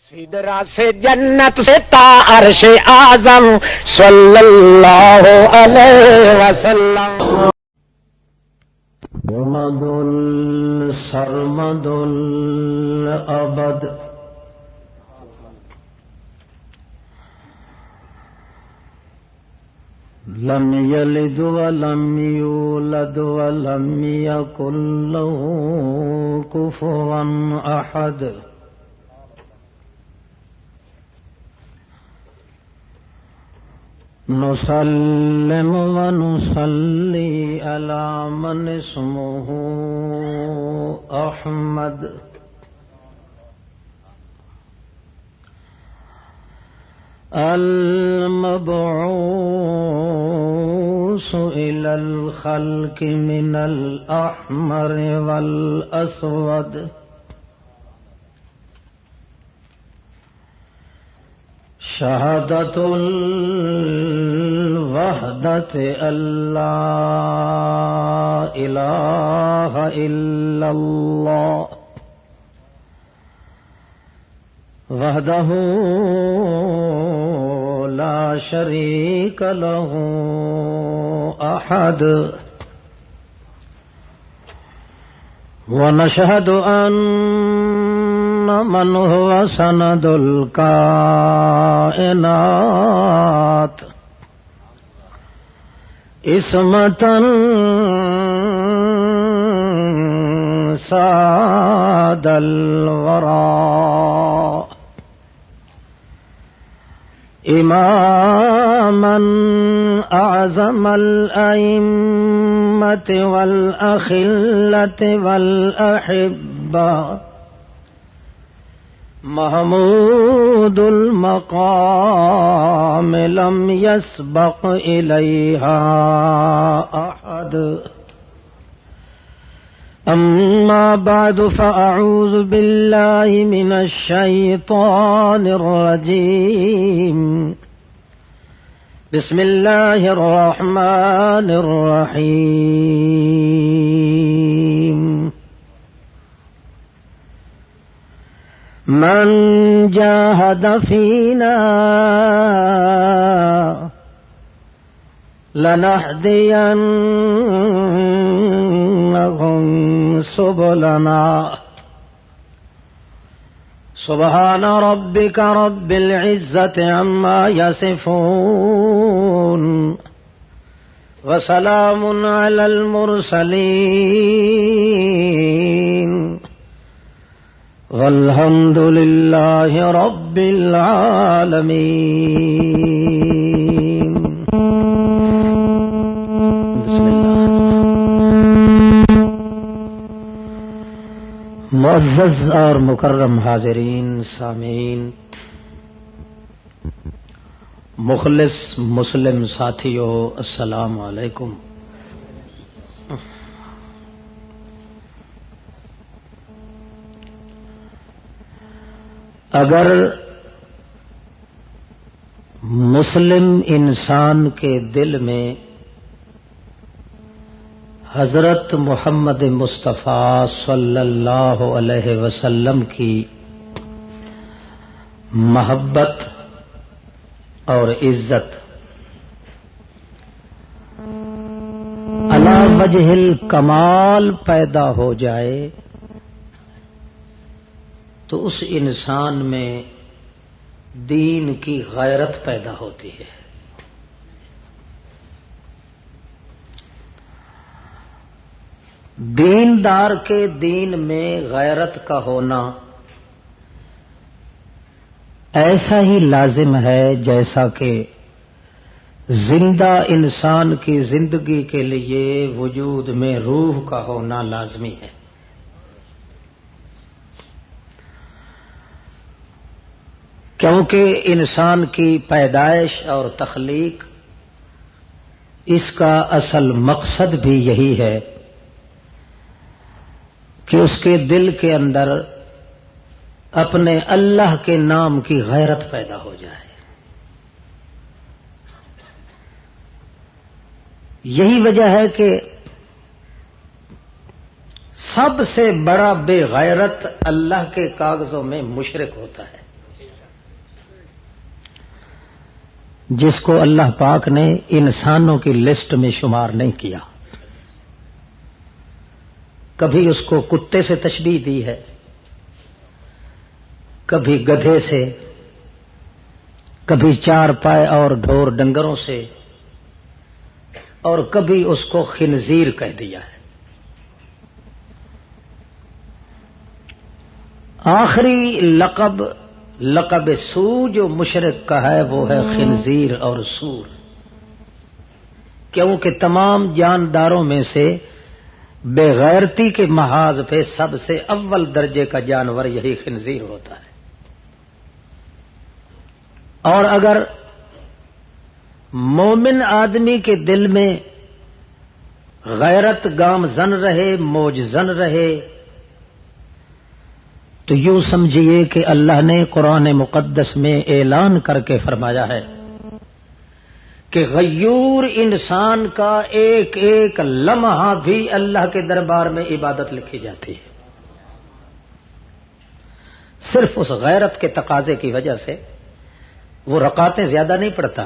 سدرا سے جنت سے تا عرش اعظم صلی اللہ علیہ وسلم محمد سرمد الابد لم یلد ولم یولد ولم یکن له کفوا احد نسلم ونصلي على من اسمه أحمد المبعوث إلى الخلق من الأحمر والأسود شهادة الوحدة ألا إله إلا الله وحده لا شريك له أحد ونشهد أن من هو سند الكائنات اسمة ساد الورى إماما أعظم الأئمة والأخلة والأحبة محمود المقام لم يسبق إليها أحد أما بعد فأعوذ بالله من الشيطان الرجيم بسم الله الرحمن الرحيم من جاهد فينا لنهدينهم سبلنا سبحان ربك رب العزة عما يصفون وسلام على المرسلين والحمد لله رب العالمين بسم اللہ. معزز اور مکرم حاضرین سامعین، مخلص مسلم ساتھیو، السلام علیکم. اگر مسلم انسان کے دل میں حضرت محمد مصطفیٰ صلی اللہ علیہ وسلم کی محبت اور عزت علی وجہ الکمال پیدا ہو جائے تو اس انسان میں دین کی غیرت پیدا ہوتی ہے. دیندار کے دین میں غیرت کا ہونا ایسا ہی لازم ہے جیسا کہ زندہ انسان کی زندگی کے لیے وجود میں روح کا ہونا لازمی ہے. کیونکہ انسان کی پیدائش اور تخلیق اس کا اصل مقصد بھی یہی ہے کہ اس کے دل کے اندر اپنے اللہ کے نام کی غیرت پیدا ہو جائے. یہی وجہ ہے کہ سب سے بڑا بے غیرت اللہ کے کاغذوں میں مشرک ہوتا ہے. جس کو اللہ پاک نے انسانوں کی لسٹ میں شمار نہیں کیا. کبھی اس کو کتے سے تشبیہ دی ہے، کبھی گدھے سے، کبھی چار پائے اور ڈھور ڈنگروں سے، اور کبھی اس کو خنزیر کہہ دیا ہے. آخری لقب سو جو مشرک کا ہے وہ ہے خنزیر اور سور، کیونکہ تمام جانداروں میں سے بے غیرتی کے محاذ پہ سب سے اول درجے کا جانور یہی خنزیر ہوتا ہے. اور اگر مومن آدمی کے دل میں غیرت گامزن رہے، موجزن رہے، تو یوں سمجھیے کہ اللہ نے قرآن مقدس میں اعلان کر کے فرمایا ہے کہ غیور انسان کا ایک ایک لمحہ بھی اللہ کے دربار میں عبادت لکھی جاتی ہے. صرف اس غیرت کے تقاضے کی وجہ سے وہ رکعتیں زیادہ نہیں پڑھتا،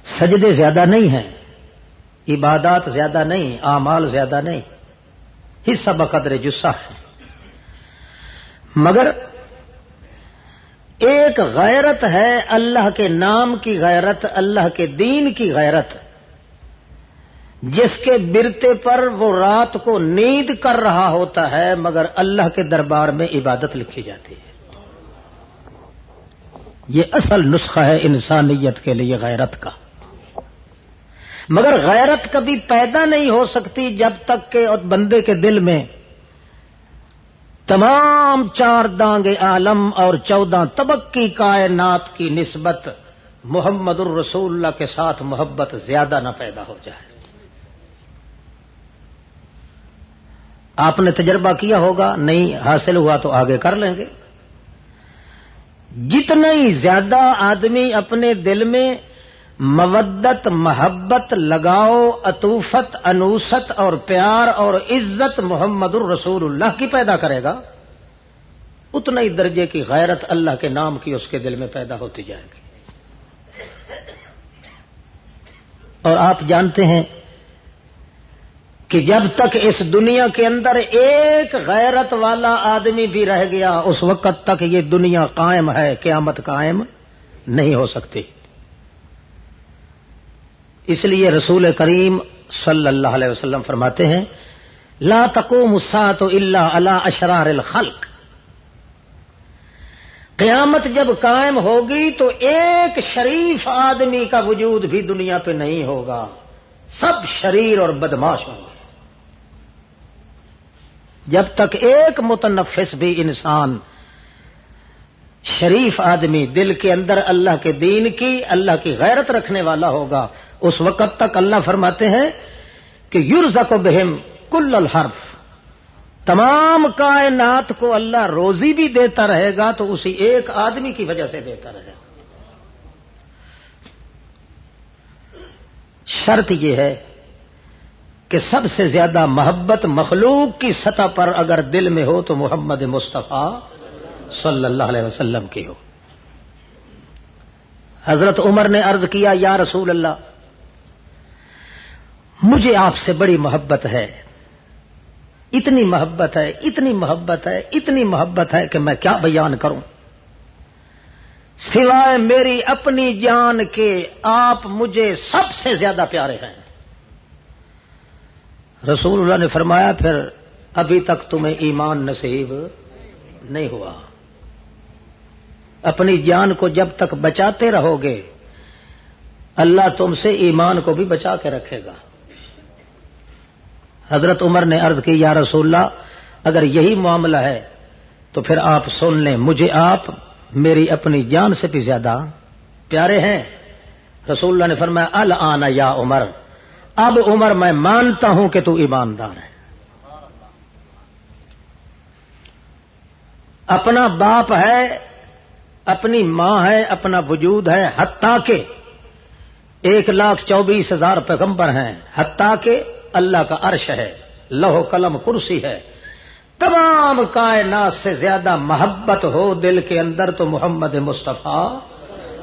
سجدے زیادہ نہیں ہیں، عبادات زیادہ نہیں، اعمال زیادہ نہیں، حصہ بقدر جسہ ہے. مگر ایک غیرت ہے اللہ کے نام کی غیرت، اللہ کے دین کی غیرت، جس کے برتے پر وہ رات کو نیند کر رہا ہوتا ہے مگر اللہ کے دربار میں عبادت لکھی جاتی ہے. یہ اصل نسخہ ہے انسانیت کے لیے غیرت کا. مگر غیرت کبھی پیدا نہیں ہو سکتی جب تک کہ بندے کے دل میں تمام 4 دانگ عالم اور 14 طبق کی کائنات کی نسبت محمد الرسول اللہ کے ساتھ محبت زیادہ نہ پیدا ہو جائے. آپ نے تجربہ کیا ہوگا، نہیں حاصل ہوا تو آگے کر لیں گے. جتنا ہی زیادہ آدمی اپنے دل میں مودت، محبت، لگاؤ، عطوفت، انوست اور پیار اور عزت محمد الرسول اللہ کی پیدا کرے گا، اتنا ہی درجے کی غیرت اللہ کے نام کی اس کے دل میں پیدا ہوتی جائے گی. اور آپ جانتے ہیں کہ جب تک اس دنیا کے اندر ایک غیرت والا آدمی بھی رہ گیا اس وقت تک یہ دنیا قائم ہے، قیامت قائم نہیں ہو سکتی. اس لیے رسول کریم صلی اللہ علیہ وسلم فرماتے ہیں لا تقوم الساعة الا علی اشرار الخلق. قیامت جب قائم ہوگی تو ایک شریف آدمی کا وجود بھی دنیا پہ نہیں ہوگا، سب شریر اور بدماش ہوں گے. جب تک ایک متنفس بھی انسان شریف آدمی دل کے اندر اللہ کے دین کی، اللہ کی غیرت رکھنے والا ہوگا، اس وقت تک اللہ فرماتے ہیں کہ یرزق بہم کل الحرف، تمام کائنات کو اللہ روزی بھی دیتا رہے گا تو اسی ایک آدمی کی وجہ سے دیتا رہے گا. شرط یہ ہے کہ سب سے زیادہ محبت مخلوق کی سطح پر اگر دل میں ہو تو محمد مصطفیٰ صلی اللہ علیہ وسلم کی ہو. حضرت عمر نے عرض کیا یا رسول اللہ، مجھے آپ سے بڑی محبت ہے، اتنی محبت ہے، اتنی محبت ہے، اتنی محبت ہے کہ میں کیا بیان کروں، سوائے میری اپنی جان کے آپ مجھے سب سے زیادہ پیارے ہیں. رسول اللہ نے فرمایا پھر ابھی تک تمہیں ایمان نصیب نہیں ہوا. اپنی جان کو جب تک بچاتے رہو گے اللہ تم سے ایمان کو بھی بچا کے رکھے گا. حضرت عمر نے عرض کی یا رسول اللہ اگر یہی معاملہ ہے تو پھر آپ سن لیں، مجھے آپ میری اپنی جان سے بھی زیادہ پیارے ہیں. رسول اللہ نے فرمایا الآن یا عمر، اب عمر میں مانتا ہوں کہ تو ایماندار ہے. اپنا باپ ہے، اپنی ماں ہے، اپنا وجود ہے، حتیٰ کہ 1,24,000 پیغمبر ہیں، حتیٰ کہ اللہ کا عرش ہے، لوح قلم کرسی ہے، تمام کائنات سے زیادہ محبت ہو دل کے اندر تو محمد مصطفیٰ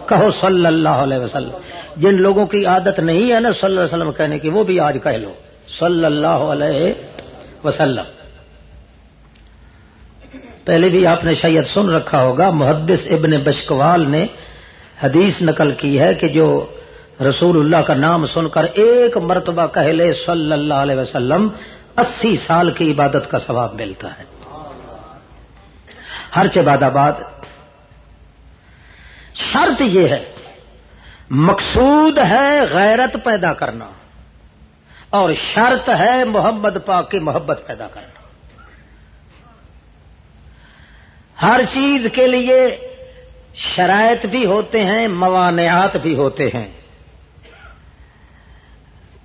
کہو صلی اللہ علیہ وسلم. جن لوگوں کی عادت نہیں ہے نا صلی اللہ علیہ وسلم کہنے کی، وہ بھی آج کہہ لو صلی اللہ علیہ وسلم. پہلے بھی آپ نے شاید سن رکھا ہوگا، محدث ابن بشکوال نے حدیث نقل کی ہے کہ جو رسول اللہ کا نام سن کر ایک مرتبہ کہہ لے صلی اللہ علیہ وسلم، 80 سال کی عبادت کا ثواب ملتا ہے. ہرچہ بعد آباد شرط یہ ہے، مقصود ہے غیرت پیدا کرنا اور شرط ہے محمد پاک کی محبت پیدا کرنا. ہر چیز کے لیے شرائط بھی ہوتے ہیں، موانعات بھی ہوتے ہیں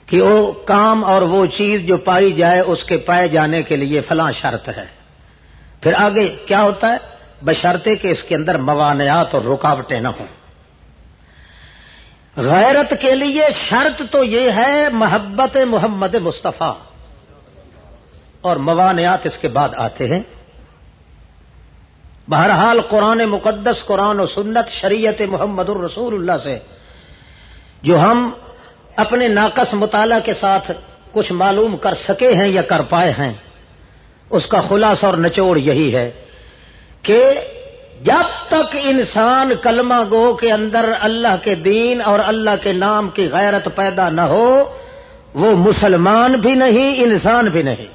کہ وہ کام اور وہ چیز جو پائی جائے اس کے پائے جانے کے لیے فلاں شرط ہے. پھر آگے کیا ہوتا ہے؟ بشرطے کہ اس کے اندر موانعات اور رکاوٹیں نہ ہوں. غیرت کے لیے شرط تو یہ ہے محبت محمد مصطفیٰ، اور موانعات اس کے بعد آتے ہیں. بہرحال قرآن مقدس، قرآن و سنت، شریعت محمد الرسول اللہ سے جو ہم اپنے ناقص مطالعہ کے ساتھ کچھ معلوم کر سکے ہیں یا کر پائے ہیں، اس کا خلاصہ اور نچوڑ یہی ہے کہ جب تک انسان کلمہ گو کے اندر اللہ کے دین اور اللہ کے نام کی غیرت پیدا نہ ہو، وہ مسلمان بھی نہیں، انسان بھی نہیں.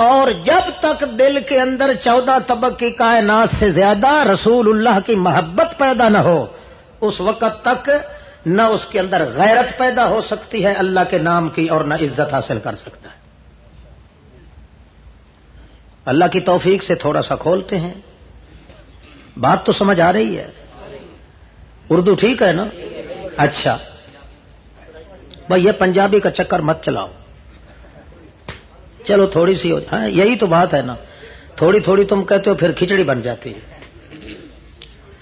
اور جب تک دل کے اندر 14 طبق کی کائنات سے زیادہ رسول اللہ کی محبت پیدا نہ ہو، اس وقت تک نہ اس کے اندر غیرت پیدا ہو سکتی ہے اللہ کے نام کی، اور نہ عزت حاصل کر سکتا ہے. اللہ کی توفیق سے تھوڑا سا کھولتے ہیں. بات تو سمجھ آ رہی ہے؟ اردو ٹھیک ہے نا؟ اچھا بھائی، یہ پنجابی کا چکر مت چلاؤ. چلو تھوڑی سی ہو جائے، یہی تو بات ہے نا، تھوڑی تھوڑی تم کہتے ہو پھر کھچڑی بن جاتی ہے.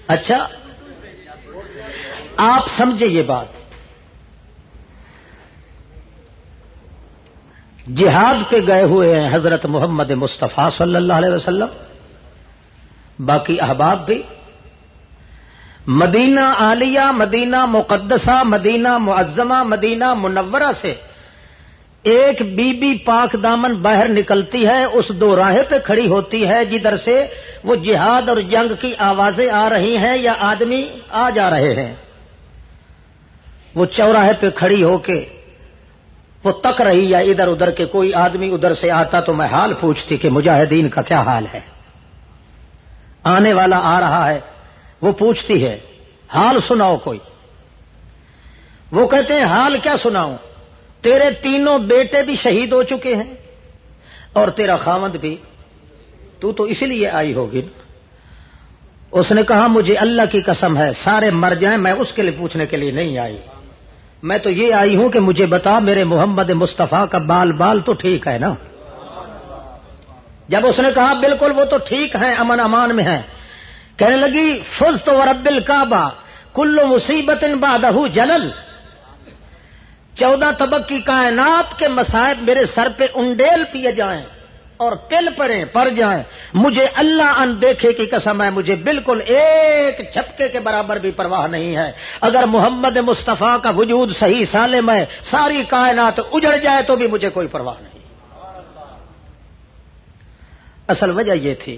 اچھا آپ سمجھے یہ بات، جہاد پہ گئے ہوئے ہیں حضرت محمد مصطفیٰ صلی اللہ علیہ وسلم، باقی احباب بھی. مدینہ عالیہ، مدینہ مقدسہ، مدینہ معظمہ، مدینہ منورہ سے ایک بی بی پاک دامن باہر نکلتی ہے، اس دو راہے پہ کھڑی ہوتی ہے جدھر سے وہ جہاد اور جنگ کی آوازیں آ رہی ہیں یا آدمی آ جا رہے ہیں. وہ چوراہے پہ کھڑی ہو کے وہ تک رہی، یا ادھر ادھر کے کوئی آدمی ادھر سے آتا تو میں حال پوچھتی کہ مجاہدین کا کیا حال ہے. آنے والا آ رہا ہے، وہ پوچھتی ہے حال سناؤ کوئی. وہ کہتے ہیں حال کیا سناؤں، تیرے تینوں بیٹے بھی شہید ہو چکے ہیں اور تیرا خاوند بھی، تو اس لیے آئی ہوگی نا. اس نے کہا مجھے اللہ کی قسم ہے سارے مر جائیں، میں اس کے لیے پوچھنے کے لیے نہیں آئی، میں تو یہ آئی ہوں کہ مجھے بتا میرے محمد مصطفیٰ کا بال تو ٹھیک ہے نا. جب اس نے کہا بالکل وہ تو ٹھیک ہیں، امن امان میں ہیں، کہنے لگی فزت ورب الکعبہ کل مصیبت بعدہ جلل. 14 طبق کی کائنات کے مصائب میرے سر پہ انڈیل پیے جائیں اور تل پڑ جائیں، مجھے اللہ ان دیکھے کی قسم ہے مجھے بالکل ایک جھپکے کے برابر بھی پرواہ نہیں ہے. اگر محمد مصطفیٰ کا وجود صحیح سالم ہے، ساری کائنات اجڑ جائے تو بھی مجھے کوئی پرواہ نہیں. اصل وجہ یہ تھی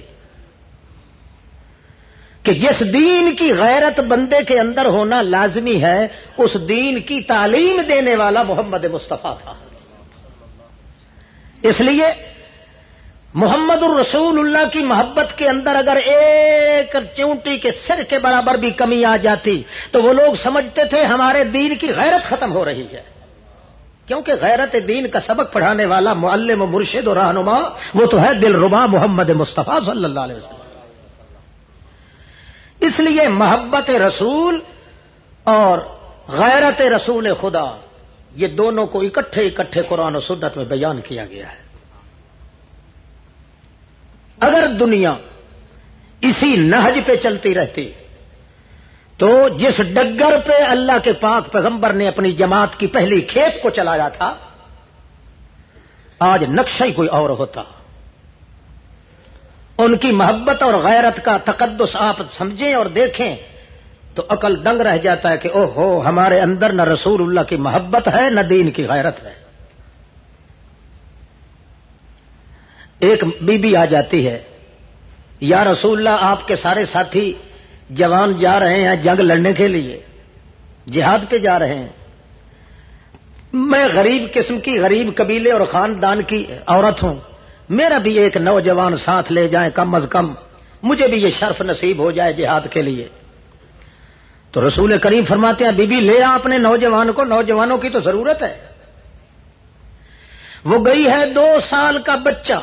کہ جس دین کی غیرت بندے کے اندر ہونا لازمی ہے، اس دین کی تعلیم دینے والا محمد مصطفیٰ تھا. اس لیے محمد الرسول اللہ کی محبت کے اندر اگر ایک چونٹی کے سر کے برابر بھی کمی آ جاتی تو وہ لوگ سمجھتے تھے ہمارے دین کی غیرت ختم ہو رہی ہے. کیونکہ غیرت دین کا سبق پڑھانے والا معلم و مرشد و رہنما وہ تو ہے دلربا محمد مصطفیٰ صلی اللہ علیہ وسلم. اس لیے محبت رسول اور غیرت رسول خدا، یہ دونوں کو اکٹھے قرآن و سنت میں بیان کیا گیا ہے. اگر دنیا اسی نہج پہ چلتی رہتی تو جس ڈگر پہ اللہ کے پاک پیغمبر نے اپنی جماعت کی پہلی کھیپ کو چلایا تھا، آج نقشہ ہی کوئی اور ہوتا. ان کی محبت اور غیرت کا تقدس آپ سمجھیں اور دیکھیں تو عقل دنگ رہ جاتا ہے کہ او ہو ہمارے اندر نہ رسول اللہ کی محبت ہے نہ دین کی غیرت ہے. ایک بی بی آ جاتی ہے, یا رسول اللہ آپ کے سارے ساتھی جوان جا رہے ہیں جنگ لڑنے کے لیے, جہاد پہ جا رہے ہیں, میں غریب قسم کی غریب قبیلے اور خاندان کی عورت ہوں, میرا بھی ایک نوجوان ساتھ لے جائیں, کم از کم مجھے بھی یہ شرف نصیب ہو جائے جہاد کے لیے. تو رسول کریم فرماتے ہیں بی بی لے آ اپنے نوجوان کو, نوجوانوں کی تو ضرورت ہے. وہ گئی ہے 2 سال کا بچہ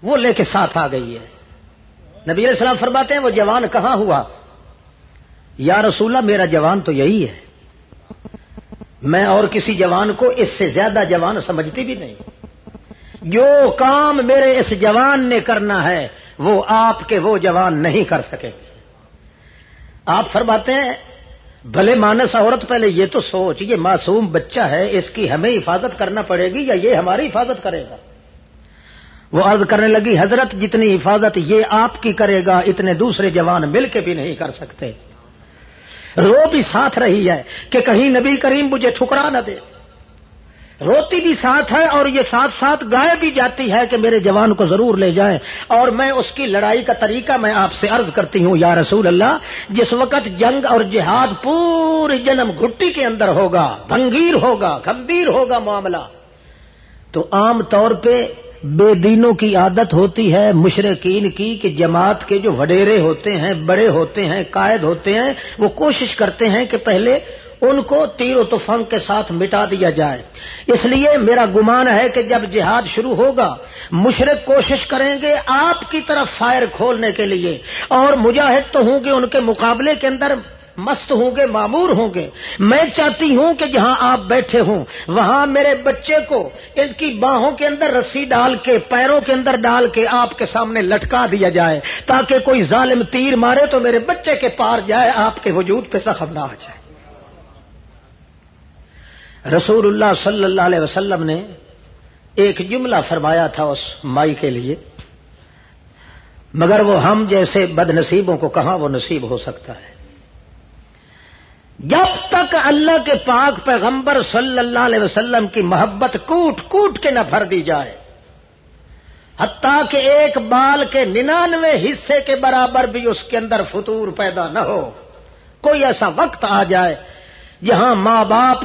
وہ لے کے ساتھ آ گئی ہے. نبی علیہ السلام فرماتے ہیں وہ جوان کہاں ہوا؟ یا رسول اللہ میرا جوان تو یہی ہے, میں اور کسی جوان کو اس سے زیادہ جوان سمجھتی بھی نہیں. جو کام میرے اس جوان نے کرنا ہے وہ آپ کے وہ جوان نہیں کر سکے. آپ فرماتے ہیں بھلے مانس عورت پہلے یہ تو سوچ, یہ معصوم بچہ ہے, اس کی ہمیں حفاظت کرنا پڑے گی یا یہ ہماری حفاظت کرے گا؟ وہ عرض کرنے لگی حضرت جتنی حفاظت یہ آپ کی کرے گا اتنے دوسرے جوان مل کے بھی نہیں کر سکتے. رو بھی ساتھ رہی ہے کہ کہیں نبی کریم مجھے ٹھکرا نہ دے, روتی بھی ساتھ ہے اور یہ ساتھ ساتھ گائے بھی جاتی ہے کہ میرے جوان کو ضرور لے جائیں. اور میں اس کی لڑائی کا طریقہ میں آپ سے عرض کرتی ہوں یا رسول اللہ, جس وقت جنگ اور جہاد پوری جنم گھٹی کے اندر ہوگا, بھنگیر ہوگا, گمبھیر ہوگا معاملہ, تو عام طور پہ بے دینوں کی عادت ہوتی ہے مشرکین کی کہ جماعت کے جو وڈیرے ہوتے ہیں, بڑے ہوتے ہیں, قائد ہوتے ہیں, وہ کوشش کرتے ہیں کہ پہلے ان کو تیر و تفنگ کے ساتھ مٹا دیا جائے. اس لیے میرا گمان ہے کہ جب جہاد شروع ہوگا مشرک کوشش کریں گے آپ کی طرف فائر کھولنے کے لیے, اور مجاہد تو ہوں گے ان کے مقابلے کے اندر مست ہوں گے, معمور ہوں گے. میں چاہتی ہوں کہ جہاں آپ بیٹھے ہوں وہاں میرے بچے کو اس کی باہوں کے اندر رسی ڈال کے, پیروں کے اندر ڈال کے آپ کے سامنے لٹکا دیا جائے, تاکہ کوئی ظالم تیر مارے تو میرے بچے کے پار جائے, آپ کے وجود پہ زخم نہ آ جائے. رسول اللہ صلی اللہ علیہ وسلم نے ایک جملہ فرمایا تھا اس مائی کے لیے, مگر وہ ہم جیسے بد نصیبوں کو کہاں وہ نصیب ہو سکتا ہے. جب تک اللہ کے پاک پیغمبر صلی اللہ علیہ وسلم کی محبت کوٹ کوٹ کے نہ بھر دی جائے, حتیٰ کہ ایک بال کے 99 حصے کے برابر بھی اس کے اندر فطور پیدا نہ ہو, کوئی ایسا وقت آ جائے جہاں ماں باپ,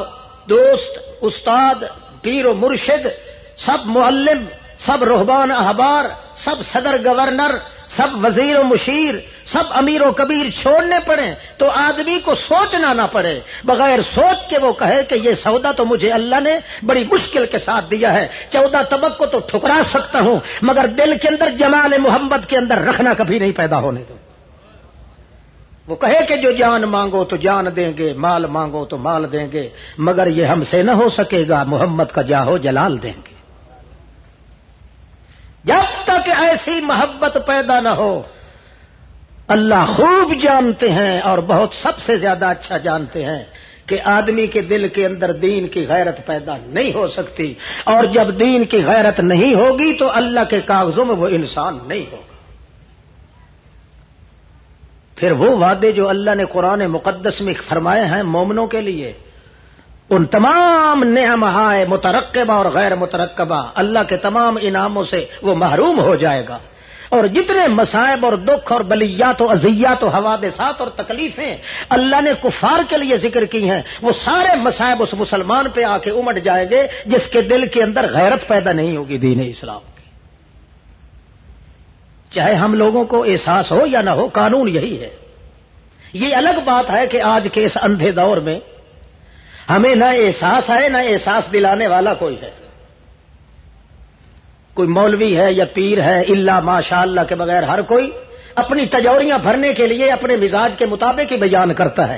دوست, استاد, پیر و مرشد, سب معلم, سب رہبان احبار, سب صدر گورنر, سب وزیر و مشیر, سب امیر و کبیر چھوڑنے پڑیں تو آدمی کو سوچنا نہ پڑے, بغیر سوچ کے وہ کہے کہ یہ سودا تو مجھے اللہ نے بڑی مشکل کے ساتھ دیا ہے, 14 طبق کو تو ٹھکرا سکتا ہوں مگر دل کے اندر جمال محمد کے اندر رکھنا کبھی نہیں پیدا ہونے دو. وہ کہے کہ جو جان مانگو تو جان دیں گے, مال مانگو تو مال دیں گے, مگر یہ ہم سے نہ ہو سکے گا, محمد کا جاہو جلال دیں گے. جب تک ایسی محبت پیدا نہ ہو, اللہ خوب جانتے ہیں اور بہت سب سے زیادہ اچھا جانتے ہیں کہ آدمی کے دل کے اندر دین کی غیرت پیدا نہیں ہو سکتی, اور جب دین کی غیرت نہیں ہوگی تو اللہ کے کاغذوں میں وہ انسان نہیں ہوگا. پھر وہ وعدے جو اللہ نے قرآن مقدس میں فرمائے ہیں مومنوں کے لیے, ان تمام نعمہائے مترقبہ اور غیر مترقبہ, اللہ کے تمام انعاموں سے وہ محروم ہو جائے گا. اور جتنے مصائب اور دکھ اور بلیات و اذیات و حوادثات اور تکلیفیں اللہ نے کفار کے لیے ذکر کی ہیں, وہ سارے مصائب اس مسلمان پہ آ کے امٹ جائیں گے جس کے دل کے اندر غیرت پیدا نہیں ہوگی دین اسلام کی. چاہے ہم لوگوں کو احساس ہو یا نہ ہو, قانون یہی ہے. یہ الگ بات ہے کہ آج کے اس اندھے دور میں ہمیں نہ احساس ہے نہ احساس دلانے والا کوئی ہے. کوئی مولوی ہے یا پیر ہے, الا ماشاء اللہ کے بغیر ہر کوئی اپنی تجوریاں بھرنے کے لیے اپنے مزاج کے مطابق ہی بیان کرتا ہے.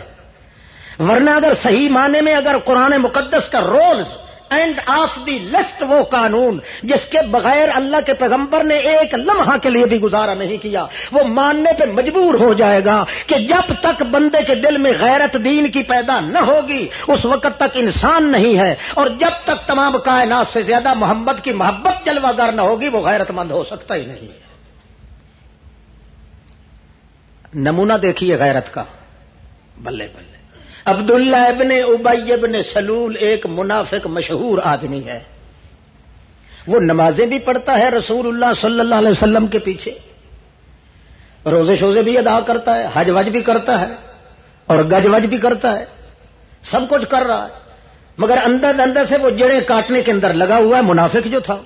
ورنہ اگر صحیح معنی میں اگر قرآن مقدس کا rules end of the list, وہ قانون جس کے بغیر اللہ کے پیغمبر نے ایک لمحہ کے لیے بھی گزارا نہیں کیا, وہ ماننے پہ مجبور ہو جائے گا کہ جب تک بندے کے دل میں غیرت دین کی پیدا نہ ہوگی اس وقت تک انسان نہیں ہے, اور جب تک تمام کائنات سے زیادہ محمد کی محبت جلوہ گر نہ ہوگی وہ غیرت مند ہو سکتا ہی نہیں ہے. نمونہ دیکھیے غیرت کا, بلے بلے. عبداللہ ابن ابی ابن سلول ایک منافق مشہور آدمی ہے. وہ نمازیں بھی پڑھتا ہے رسول اللہ صلی اللہ علیہ وسلم کے پیچھے, روزے شوزے بھی ادا کرتا ہے, حج وج بھی کرتا ہے اور گج وج بھی کرتا ہے, سب کچھ کر رہا ہے, مگر اندر اندر سے وہ جڑیں کاٹنے کے اندر لگا ہوا ہے. منافق جو تھا,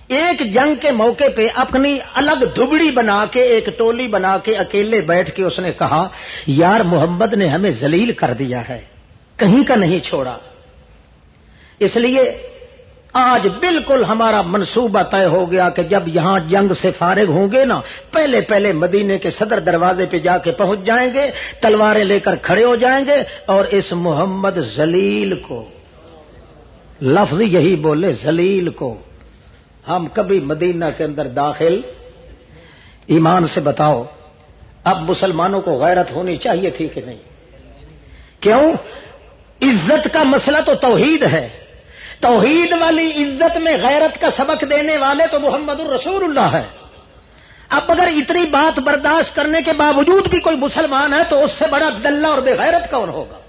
ایک جنگ کے موقع پہ اپنی الگ دبڑی بنا کے, ایک ٹولی بنا کے اکیلے بیٹھ کے اس نے کہا, یار محمد نے ہمیں ذلیل کر دیا ہے, کہیں کا نہیں چھوڑا, اس لیے آج بالکل ہمارا منصوبہ طے ہو گیا کہ جب یہاں جنگ سے فارغ ہوں گے نا, پہلے پہلے مدینے کے صدر دروازے پہ جا کے پہنچ جائیں گے, تلواریں لے کر کھڑے ہو جائیں گے اور اس محمد ذلیل کو, لفظ یہی بولے, ذلیل کو ہم کبھی مدینہ کے اندر داخل. ایمان سے بتاؤ اب مسلمانوں کو غیرت ہونی چاہیے تھی کہ نہیں؟ کیوں؟ عزت کا مسئلہ تو توحید ہے, توحید والی عزت میں غیرت کا سبق دینے والے تو محمد الرسول اللہ ہے. اب اگر اتنی بات برداشت کرنے کے باوجود بھی کوئی مسلمان ہے تو اس سے بڑا دلہ اور بے غیرت کون ہوگا؟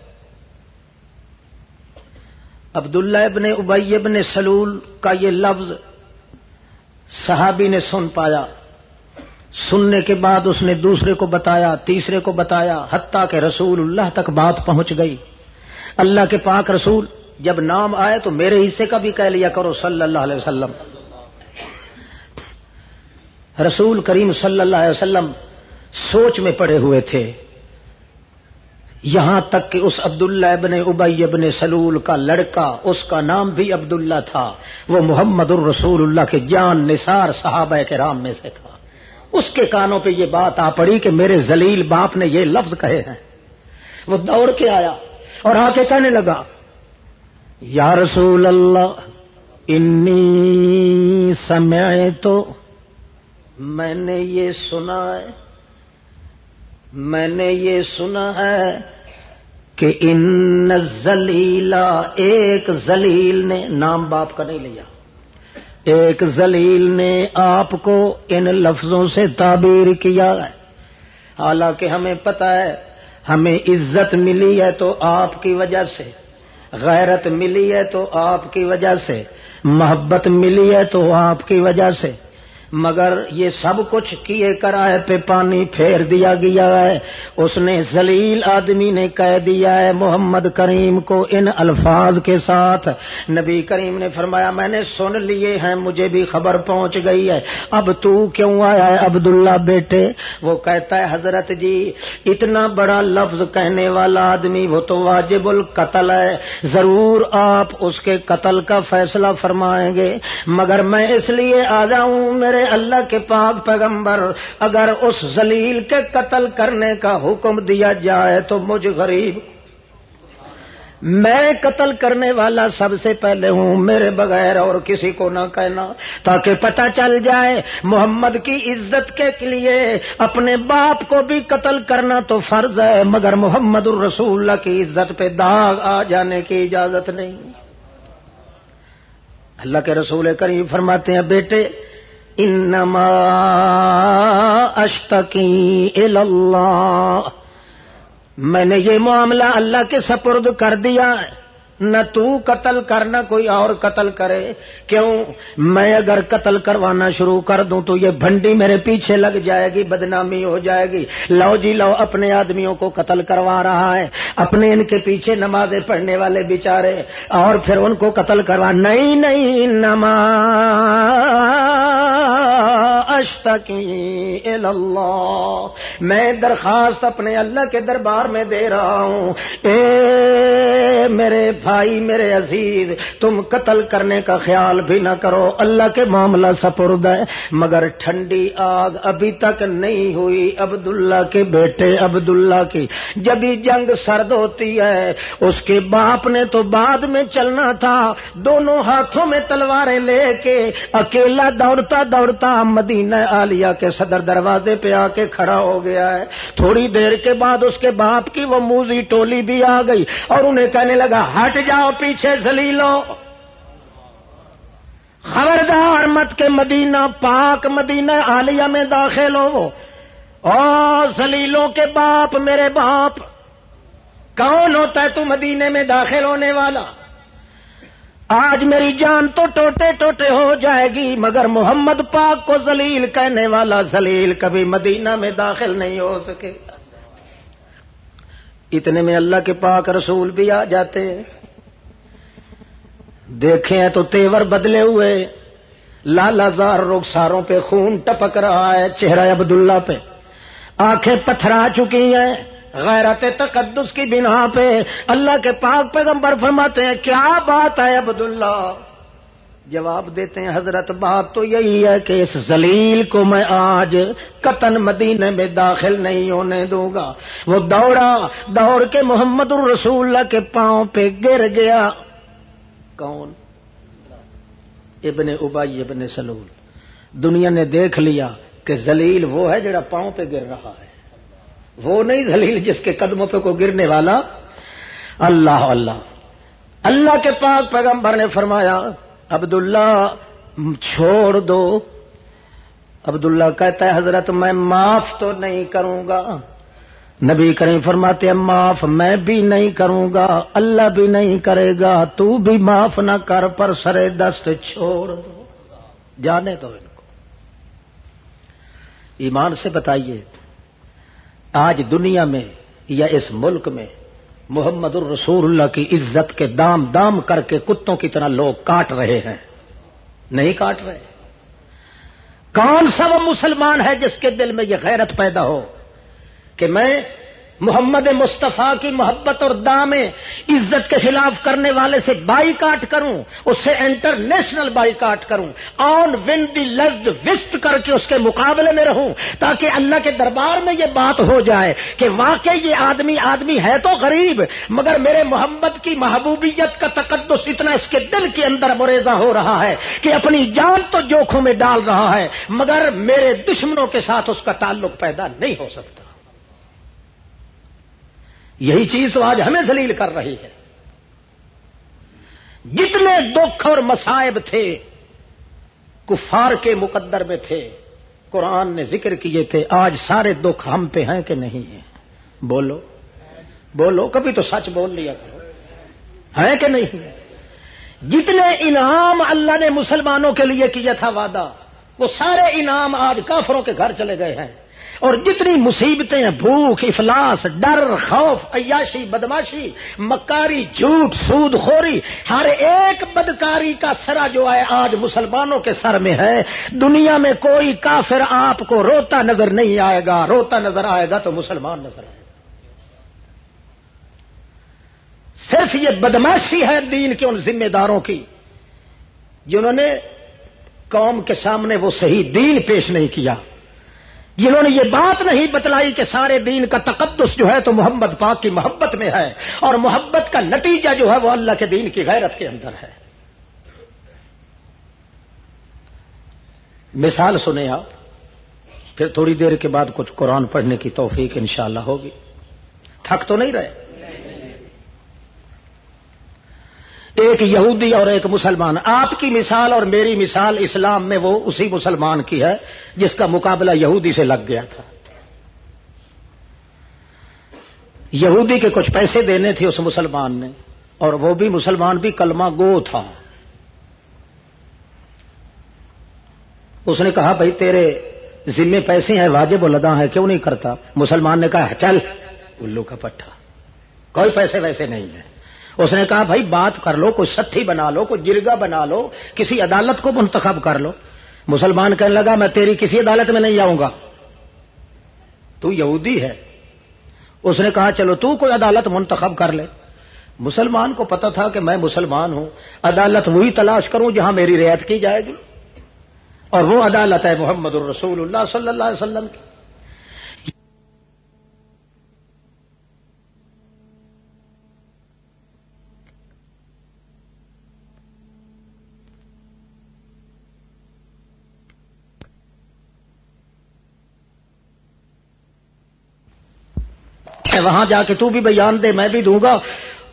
عبداللہ ابن ابی ابن سلول کا یہ لفظ صحابی نے سن پایا, سننے کے بعد اس نے دوسرے کو بتایا, تیسرے کو بتایا, حتیٰ کہ رسول اللہ تک بات پہنچ گئی. اللہ کے پاک رسول جب نام آئے تو میرے حصے کا بھی کہہ لیا کرو صلی اللہ علیہ وسلم. رسول کریم صلی اللہ علیہ وسلم سوچ میں پڑے ہوئے تھے, یہاں تک کہ اس عبداللہ ابن ابی ابن سلول کا لڑکا, اس کا نام بھی عبداللہ تھا, وہ محمد الرسول اللہ کے جان نثار صحابہ کرام میں سے تھا. اس کے کانوں پہ یہ بات آ پڑی کہ میرے ذلیل باپ نے یہ لفظ کہے ہیں. وہ دوڑ کے آیا اور آ کے کہنے لگا, یا رسول اللہ انی سمعت, میں نے یہ سنا ہے, میں نے یہ سنا ہے کہ ان الذلیلا, ایک ذلیل نے, نام باپ کا نہیں لیا, ایک ذلیل نے آپ کو ان لفظوں سے تعبیر کیا ہے. حالانکہ ہمیں پتہ ہے ہمیں عزت ملی ہے تو آپ کی وجہ سے, غیرت ملی ہے تو آپ کی وجہ سے, محبت ملی ہے تو آپ کی وجہ سے, مگر یہ سب کچھ کیے کرائے پہ پانی پھیر دیا گیا ہے. اس نے ذلیل آدمی نے کہہ دیا ہے محمد کریم کو ان الفاظ کے ساتھ. نبی کریم نے فرمایا میں نے سن لیے ہیں, مجھے بھی خبر پہنچ گئی ہے, اب تو کیوں آیا ہے عبداللہ بیٹے؟ وہ کہتا ہے حضرت جی اتنا بڑا لفظ کہنے والا آدمی وہ تو واجب القتل ہے, ضرور آپ اس کے قتل کا فیصلہ فرمائیں گے, مگر میں اس لیے آ جاؤں میرے اللہ کے پاک پیغمبر, اگر اس ذلیل کے قتل کرنے کا حکم دیا جائے تو مجھ غریب, میں قتل کرنے والا سب سے پہلے ہوں, میرے بغیر اور کسی کو نہ کہنا, تاکہ پتہ چل جائے محمد کی عزت کے لیے اپنے باپ کو بھی قتل کرنا تو فرض ہے, مگر محمد الرسول اللہ کی عزت پہ داغ آ جانے کی اجازت نہیں. اللہ کے رسول کریم فرماتے ہیں بیٹے انما اشتکی الی اللہ, میں نے یہ معاملہ اللہ کے سپرد کر دیا ہے, نہ تو قتل کرنا کوئی اور قتل کرے. کیوں؟ میں اگر قتل کروانا شروع کر دوں تو یہ بھنڈی میرے پیچھے لگ جائے گی, بدنامی ہو جائے گی. لو جی لو اپنے آدمیوں کو قتل کروا رہا ہے, اپنے ان کے پیچھے نمازیں پڑھنے والے بیچارے, اور پھر ان کو قتل کروا. نہیں نہیں, انما اشتکی الی اللہ, میں درخواست اپنے اللہ کے دربار میں دے رہا ہوں, اے میرے بھائی میرے عزیز تم قتل کرنے کا خیال بھی نہ کرو, اللہ کے معاملہ سپرد ہے. مگر ٹھنڈی آگ ابھی تک نہیں ہوئی عبداللہ کے بیٹے عبداللہ کی. جب ہی جنگ سرد ہوتی ہے اس کے باپ نے تو بعد میں چلنا تھا, دونوں ہاتھوں میں تلواریں لے کے اکیلا دوڑتا دوڑتا مدینہ عالیہ کے صدر دروازے پہ آ کے کھڑا ہو گیا ہے. تھوڑی دیر کے بعد اس کے باپ کی وہ موذی ٹولی بھی آ گئی اور انہیں کہنے لگا ہٹ جاؤ پیچھے ذلیلو, خبردار مت کے مدینہ پاک مدینہ عالیہ میں داخل ہو. اور ذلیلوں کے باپ میرے باپ, کون ہوتا ہے تو مدینے میں داخل ہونے والا؟ آج میری جان تو ٹوٹے ٹوٹے ہو جائے گی، مگر محمد پاک کو ذلیل کہنے والا ذلیل کبھی مدینہ میں داخل نہیں ہو سکے۔ اتنے میں اللہ کے پاک رسول بھی آ جاتے، دیکھیں ہیں تو تیور بدلے ہوئے، لالا زار رخساروں پہ خون ٹپک رہا ہے، چہرہ عبداللہ پہ آنکھیں پتھرا چکی ہیں، غیرت تقدس کی بنا پہ اللہ کے پاک پیغمبر فرماتے ہیں کیا بات ہے عبداللہ؟ جواب دیتے ہیں حضرت بات تو یہی ہے کہ اس ذلیل کو میں آج قطن مدینے میں داخل نہیں ہونے دوں گا۔ وہ دوڑ کے محمد الرسول اللہ کے پاؤں پہ گر گیا۔ کون؟ ابن ابی ابن سلول۔ دنیا نے دیکھ لیا کہ ذلیل وہ ہے جڑا پاؤں پہ گر رہا ہے، وہ نہیں ذلیل جس کے قدموں پہ کو گرنے والا۔ اللہ اللہ اللہ کے پاک پیغمبر نے فرمایا عبداللہ چھوڑ دو۔ عبداللہ کہتا ہے حضرت میں معاف تو نہیں کروں گا۔ نبی کریم فرماتے ہیں معاف میں بھی نہیں کروں گا، اللہ بھی نہیں کرے گا، تو بھی معاف نہ کر، پر سرے دست چھوڑ دو، جانے دو ان کو۔ ایمان سے بتائیے آج دنیا میں یا اس ملک میں محمد الرسول اللہ کی عزت کے دام دام کر کے کتوں کی طرح لوگ کاٹ رہے ہیں؟ نہیں کاٹ رہے؟ کون سا وہ مسلمان ہے جس کے دل میں یہ غیرت پیدا ہو کہ میں محمد مصطفیٰ کی محبت اور دام عزت کے خلاف کرنے والے سے بائی کاٹ کروں، اس سے انٹرنیشنل بائی کاٹ کروں، آن ون دی لزد وسٹ کر کے اس کے مقابلے میں رہوں، تاکہ اللہ کے دربار میں یہ بات ہو جائے کہ واقعی یہ آدمی ہے تو غریب، مگر میرے محمد کی محبوبیت کا تقدس اتنا اس کے دل کے اندر مریضہ ہو رہا ہے کہ اپنی جان تو جوکھوں میں ڈال رہا ہے، مگر میرے دشمنوں کے ساتھ اس کا تعلق پیدا نہیں ہو سکتا۔ یہی چیز تو آج ہمیں ذلیل کر رہی ہے۔ جتنے دکھ اور مصائب تھے کفار کے مقدر میں تھے، قرآن نے ذکر کیے تھے، آج سارے دکھ ہم پہ ہیں کہ نہیں ہیں؟ بولو بولو، کبھی تو سچ بول لیا کرو، ہیں کہ نہیں؟ جتنے انعام اللہ نے مسلمانوں کے لیے کیا تھا وعدہ، وہ سارے انعام آج کافروں کے گھر چلے گئے ہیں، اور جتنی مصیبتیں ہیں، بھوک، افلاس، ڈر، خوف، عیاشی، بدماشی، مکاری، جھوٹ، سود خوری، ہر ایک بدکاری کا سرا جو ہے آج مسلمانوں کے سر میں ہے۔ دنیا میں کوئی کافر آپ کو روتا نظر نہیں آئے گا، روتا نظر آئے گا تو مسلمان نظر آئے گا۔ صرف یہ بدماشی ہے دین کے ان ذمہ داروں کی جنہوں نے قوم کے سامنے وہ صحیح دین پیش نہیں کیا، جنہوں نے یہ بات نہیں بتلائی کہ سارے دین کا تقدس جو ہے تو محمد پاک کی محبت میں ہے، اور محبت کا نتیجہ جو ہے وہ اللہ کے دین کی غیرت کے اندر ہے۔ مثال سنیں آپ، پھر تھوڑی دیر کے بعد کچھ قرآن پڑھنے کی توفیق انشاءاللہ ہوگی۔ تھک تو نہیں رہے؟ ایک یہودی اور ایک مسلمان، آپ کی مثال اور میری مثال اسلام میں وہ اسی مسلمان کی ہے جس کا مقابلہ یہودی سے لگ گیا تھا۔ یہودی کے کچھ پیسے دینے تھے اس مسلمان نے، اور وہ بھی مسلمان بھی کلمہ گو تھا۔ اس نے کہا بھائی تیرے ذمے پیسے ہیں، واجب الادا ہے، کیوں نہیں کرتا؟ مسلمان نے کہا چل الو کا پٹھا، کوئی پیسے ویسے نہیں ہے۔ اس نے کہا بھائی بات کر لو، کوئی سٹھی بنا لو، کوئی جرگا بنا لو، کسی عدالت کو منتخب کر لو۔ مسلمان کہنے لگا میں تیری کسی عدالت میں نہیں آؤں گا، تو یہودی ہے۔ اس نے کہا چلو تو کوئی عدالت منتخب کر لے۔ مسلمان کو پتا تھا کہ میں مسلمان ہوں، عدالت وہی تلاش کروں جہاں میری رعایت کی جائے گی، اور وہ عدالت ہے محمد الرسول اللہ صلی اللہ علیہ وسلم کی۔ وہاں جا کے تو بھی بیان دے، میں بھی دوں گا۔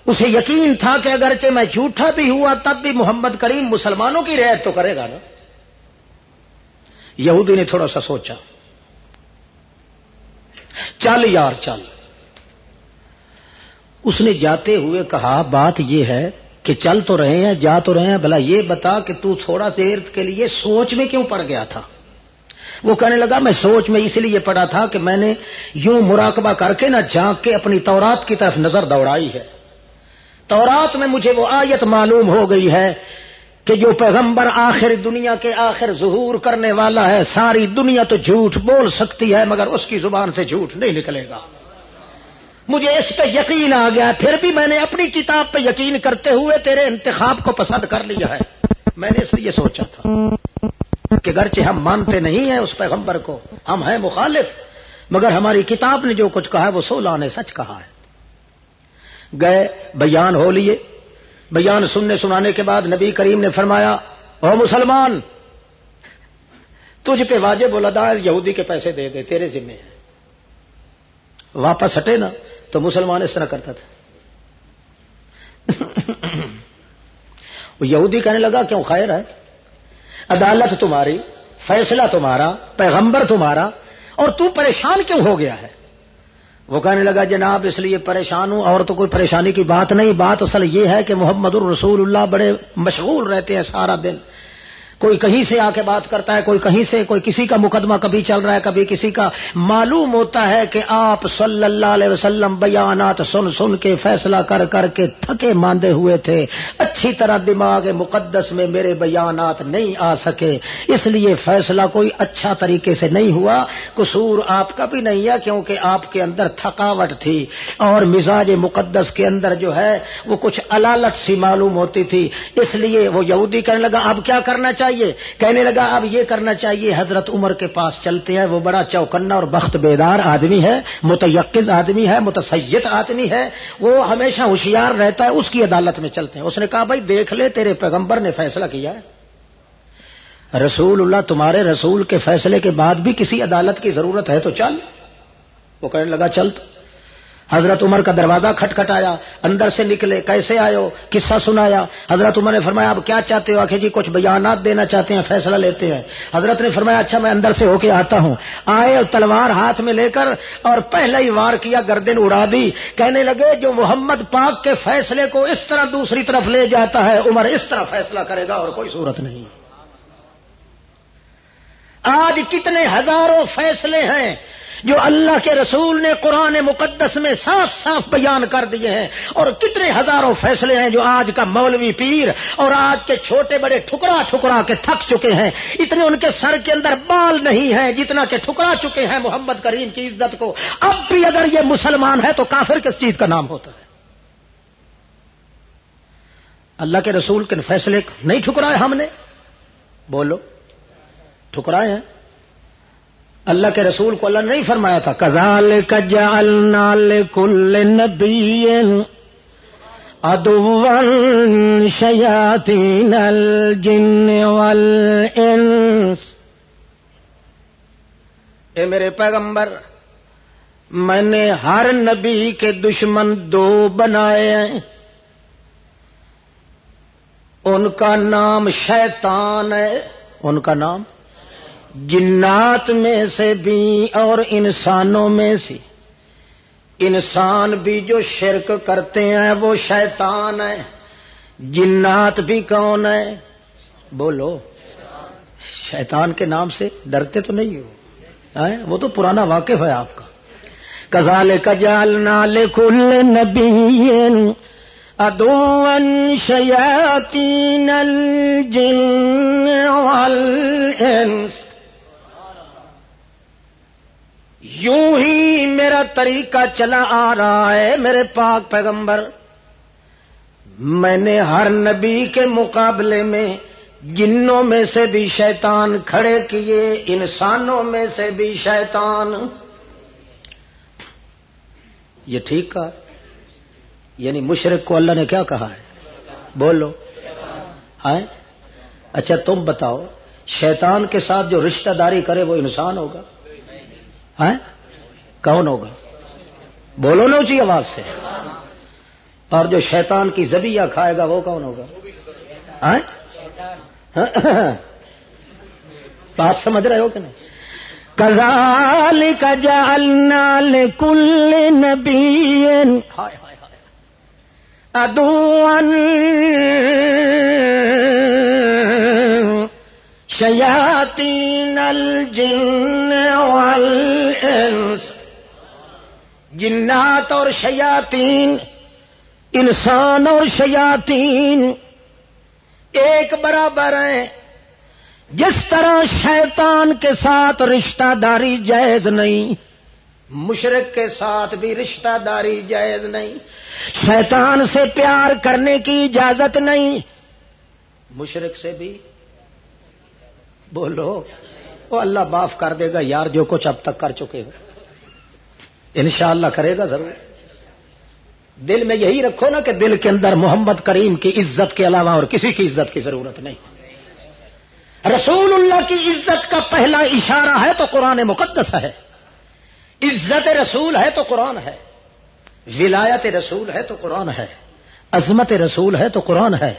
اسے یقین تھا کہ اگرچہ میں جھوٹا بھی ہوا تب بھی محمد کریم مسلمانوں کی رعایت تو کرے گا نا۔ یہودی نے تھوڑا سا سوچا، چل یار چل۔ اس نے جاتے ہوئے کہا بات یہ ہے کہ چل تو رہے ہیں جا تو رہے ہیں، بھلا یہ بتا کہ تو تھوڑا دیر کے لیے سوچ میں کیوں پڑ گیا تھا؟ وہ کہنے لگا میں سوچ میں اس لیے پڑا تھا کہ میں نے یوں مراقبہ کر کے نہ جھانک کے اپنی تورات کی طرف نظر دوڑائی ہے، تورات میں مجھے وہ آیت معلوم ہو گئی ہے کہ جو پیغمبر آخر دنیا کے آخر ظہور کرنے والا ہے، ساری دنیا تو جھوٹ بول سکتی ہے مگر اس کی زبان سے جھوٹ نہیں نکلے گا۔ مجھے اس پہ یقین آ گیا، پھر بھی میں نے اپنی کتاب پہ یقین کرتے ہوئے تیرے انتخاب کو پسند کر لیا ہے۔ میں نے اس لیے سوچا تھا کہ گرچہ ہم مانتے نہیں ہیں اس پیغمبر کو، ہم ہیں مخالف، مگر ہماری کتاب نے جو کچھ کہا ہے وہ 16 نے سچ کہا ہے۔ گئے بیان ہو لیے، بیان سننے سنانے کے بعد نبی کریم نے فرمایا او مسلمان، تجھ پہ واجب الادا یہودی کے پیسے دے دے، تیرے ذمہ ہے۔ واپس ہٹے نا تو مسلمان اس طرح کرتا تھا۔ وہ یہودی کہنے لگا کیوں خیر ہے، عدالت تمہاری، فیصلہ تمہارا، پیغمبر تمہارا، اور تو پریشان کیوں ہو گیا ہے؟ وہ کہنے لگا جناب اس لیے پریشان ہوں، اور تو کوئی پریشانی کی بات نہیں، بات اصل یہ ہے کہ محمد الرسول اللہ بڑے مشغول رہتے ہیں سارا دن، کوئی کہیں سے آ کے بات کرتا ہے، کوئی کہیں سے، کوئی کسی کا مقدمہ کبھی چل رہا ہے کبھی کسی کا۔ معلوم ہوتا ہے کہ آپ صلی اللہ علیہ وسلم بیانات سن سن کے فیصلہ کر کر کے تھکے ماندے ہوئے تھے، اچھی طرح دماغ مقدس میں میرے بیانات نہیں آ سکے، اس لیے فیصلہ کوئی اچھا طریقے سے نہیں ہوا۔ قصور آپ کا بھی نہیں ہے کیونکہ آپ کے اندر تھکاوٹ تھی اور مزاج مقدس کے اندر جو ہے وہ کچھ علالت سی معلوم ہوتی تھی، اس لیے وہ یہودی کہنے لگا اب کیا کرنا چاہیے؟ کہنے لگا اب یہ کرنا چاہیے حضرت عمر کے پاس چلتے ہیں، وہ بڑا چوکنا اور بخت بیدار آدمی ہے، متیقظ آدمی ہے، متسید آدمی ہے، وہ ہمیشہ ہوشیار رہتا ہے، اس کی عدالت میں چلتے ہیں۔ اس نے کہا بھائی دیکھ لے تیرے پیغمبر نے فیصلہ کیا ہے، رسول اللہ تمہارے رسول کے فیصلے کے بعد بھی کسی عدالت کی ضرورت ہے تو چل۔ وہ کہنے لگا چل۔ حضرت عمر کا دروازہ کھٹکھٹایا، اندر سے نکلے، کیسے آئے ہو، قصہ سنایا۔ حضرت عمر نے فرمایا اب کیا چاہتے ہو؟ آخر جی کچھ بیانات دینا چاہتے ہیں، فیصلہ لیتے ہیں۔ حضرت نے فرمایا اچھا میں اندر سے ہو کے آتا ہوں۔ آئے اور تلوار ہاتھ میں لے کر اور پہلا ہی وار کیا، گردن اڑا دی۔ کہنے لگے جو محمد پاک کے فیصلے کو اس طرح دوسری طرف لے جاتا ہے، عمر اس طرح فیصلہ کرے گا اور کوئی صورت نہیں۔ آج کتنے ہزاروں فیصلے ہیں جو اللہ کے رسول نے قرآن مقدس میں صاف صاف بیان کر دیے ہیں، اور کتنے ہزاروں فیصلے ہیں جو آج کا مولوی پیر اور آج کے چھوٹے بڑے ٹھکرا ٹھکرا کے تھک چکے ہیں، اتنے ان کے سر کے اندر بال نہیں ہیں جتنا کہ ٹھکرا چکے ہیں محمد کریم کی عزت کو۔ اب بھی اگر یہ مسلمان ہے تو کافر کس چیز کا نام ہوتا ہے؟ اللہ کے رسول کے فیصلے نہیں ٹھکرائے ہم نے؟ بولو ٹھکرائے ہیں؟ اللہ کے رسول کو اللہ نے نہیں فرمایا تھا کذالک جعلنا لکل نبی عدوا شیاطین الجن والانس، اے میرے پیغمبر میں نے ہر نبی کے دشمن دو بنائے ہیں، ان کا نام شیطان ہے، ان کا نام جنات میں سے بھی اور انسانوں میں سے۔ انسان بھی جو شرک کرتے ہیں وہ شیطان ہے، جنات بھی کون ہے؟ بولو شیطان کے نام سے ڈرتے تو نہیں ہو؟ وہ تو پرانا واقف ہے آپ کا۔ کذالک جعلنا لکل نبی عدوا شیاطین الجن والانس، یوں ہی میرا طریقہ چلا آ رہا ہے میرے پاک پیغمبر، میں نے ہر نبی کے مقابلے میں جنوں میں سے بھی شیطان کھڑے کیے، انسانوں میں سے بھی شیطان۔ یہ ٹھیک کہا؟ یعنی مشرک کو اللہ نے کیا کہا ہے؟ بولو ہے؟ اچھا تم بتاؤ شیطان کے ساتھ جو رشتہ داری کرے وہ انسان ہوگا؟ ہے کون ہوگا؟ بولو نا اونچی آواز سے۔ اور جو شیطان کی ذبیحہ کھائے گا وہ کون ہوگا؟ بات سمجھ رہے ہو کہ نہیں؟ کذالک جعلنا لکل نبی، عدوا شیاطین الجن والانس، جنات اور شیاطین، انسان اور شیاطین ایک برابر ہیں۔ جس طرح شیطان کے ساتھ رشتہ داری جائز نہیں، مشرک کے ساتھ بھی رشتہ داری جائز نہیں۔ شیطان سے پیار کرنے کی اجازت نہیں، مشرک سے بھی بولو، وہ اللہ معاف کر دے گا یار، جو کچھ اب تک کر چکے ہو انشاءاللہ کرے گا ضرور۔ دل میں یہی رکھو نا کہ دل کے اندر محمد کریم کی عزت کے علاوہ اور کسی کی عزت کی ضرورت نہیں۔ رسول اللہ کی عزت کا پہلا اشارہ ہے تو قرآن مقدس ہے، عزت رسول ہے تو قرآن ہے، ولایت رسول ہے تو قرآن ہے، عظمت رسول ہے تو قرآن ہے،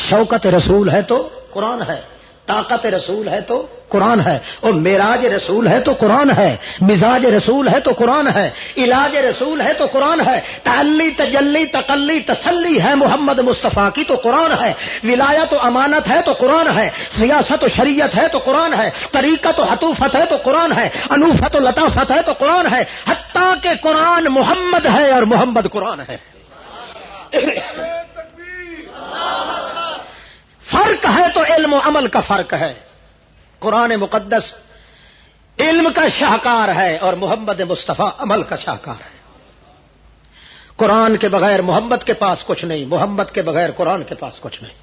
شوکت رسول ہے تو قرآن ہے، طاقت رسول ہے تو قرآن ہے، اور معراج رسول ہے تو قرآن ہے، مزاج رسول ہے تو قرآن ہے، علاج رسول ہے تو قرآن ہے، تعلی تجلی تقلی تسلی ہے محمد مصطفیٰ کی تو قرآن ہے، ولایت و امانت ہے تو قرآن ہے، سیاست و شریعت ہے تو قرآن ہے، طریقت و حطوفت ہے تو قرآن ہے، انوفت و لطافت ہے تو قرآن ہے، حتیٰ کہ قرآن محمد ہے اور محمد قرآن ہے۔ فرق ہے تو علم و عمل کا فرق ہے۔ قرآن مقدس علم کا شاہکار ہے اور محمد مصطفیٰ عمل کا شاہکار ہے۔ قرآن کے بغیر محمد کے پاس کچھ نہیں، محمد کے بغیر قرآن کے پاس کچھ نہیں۔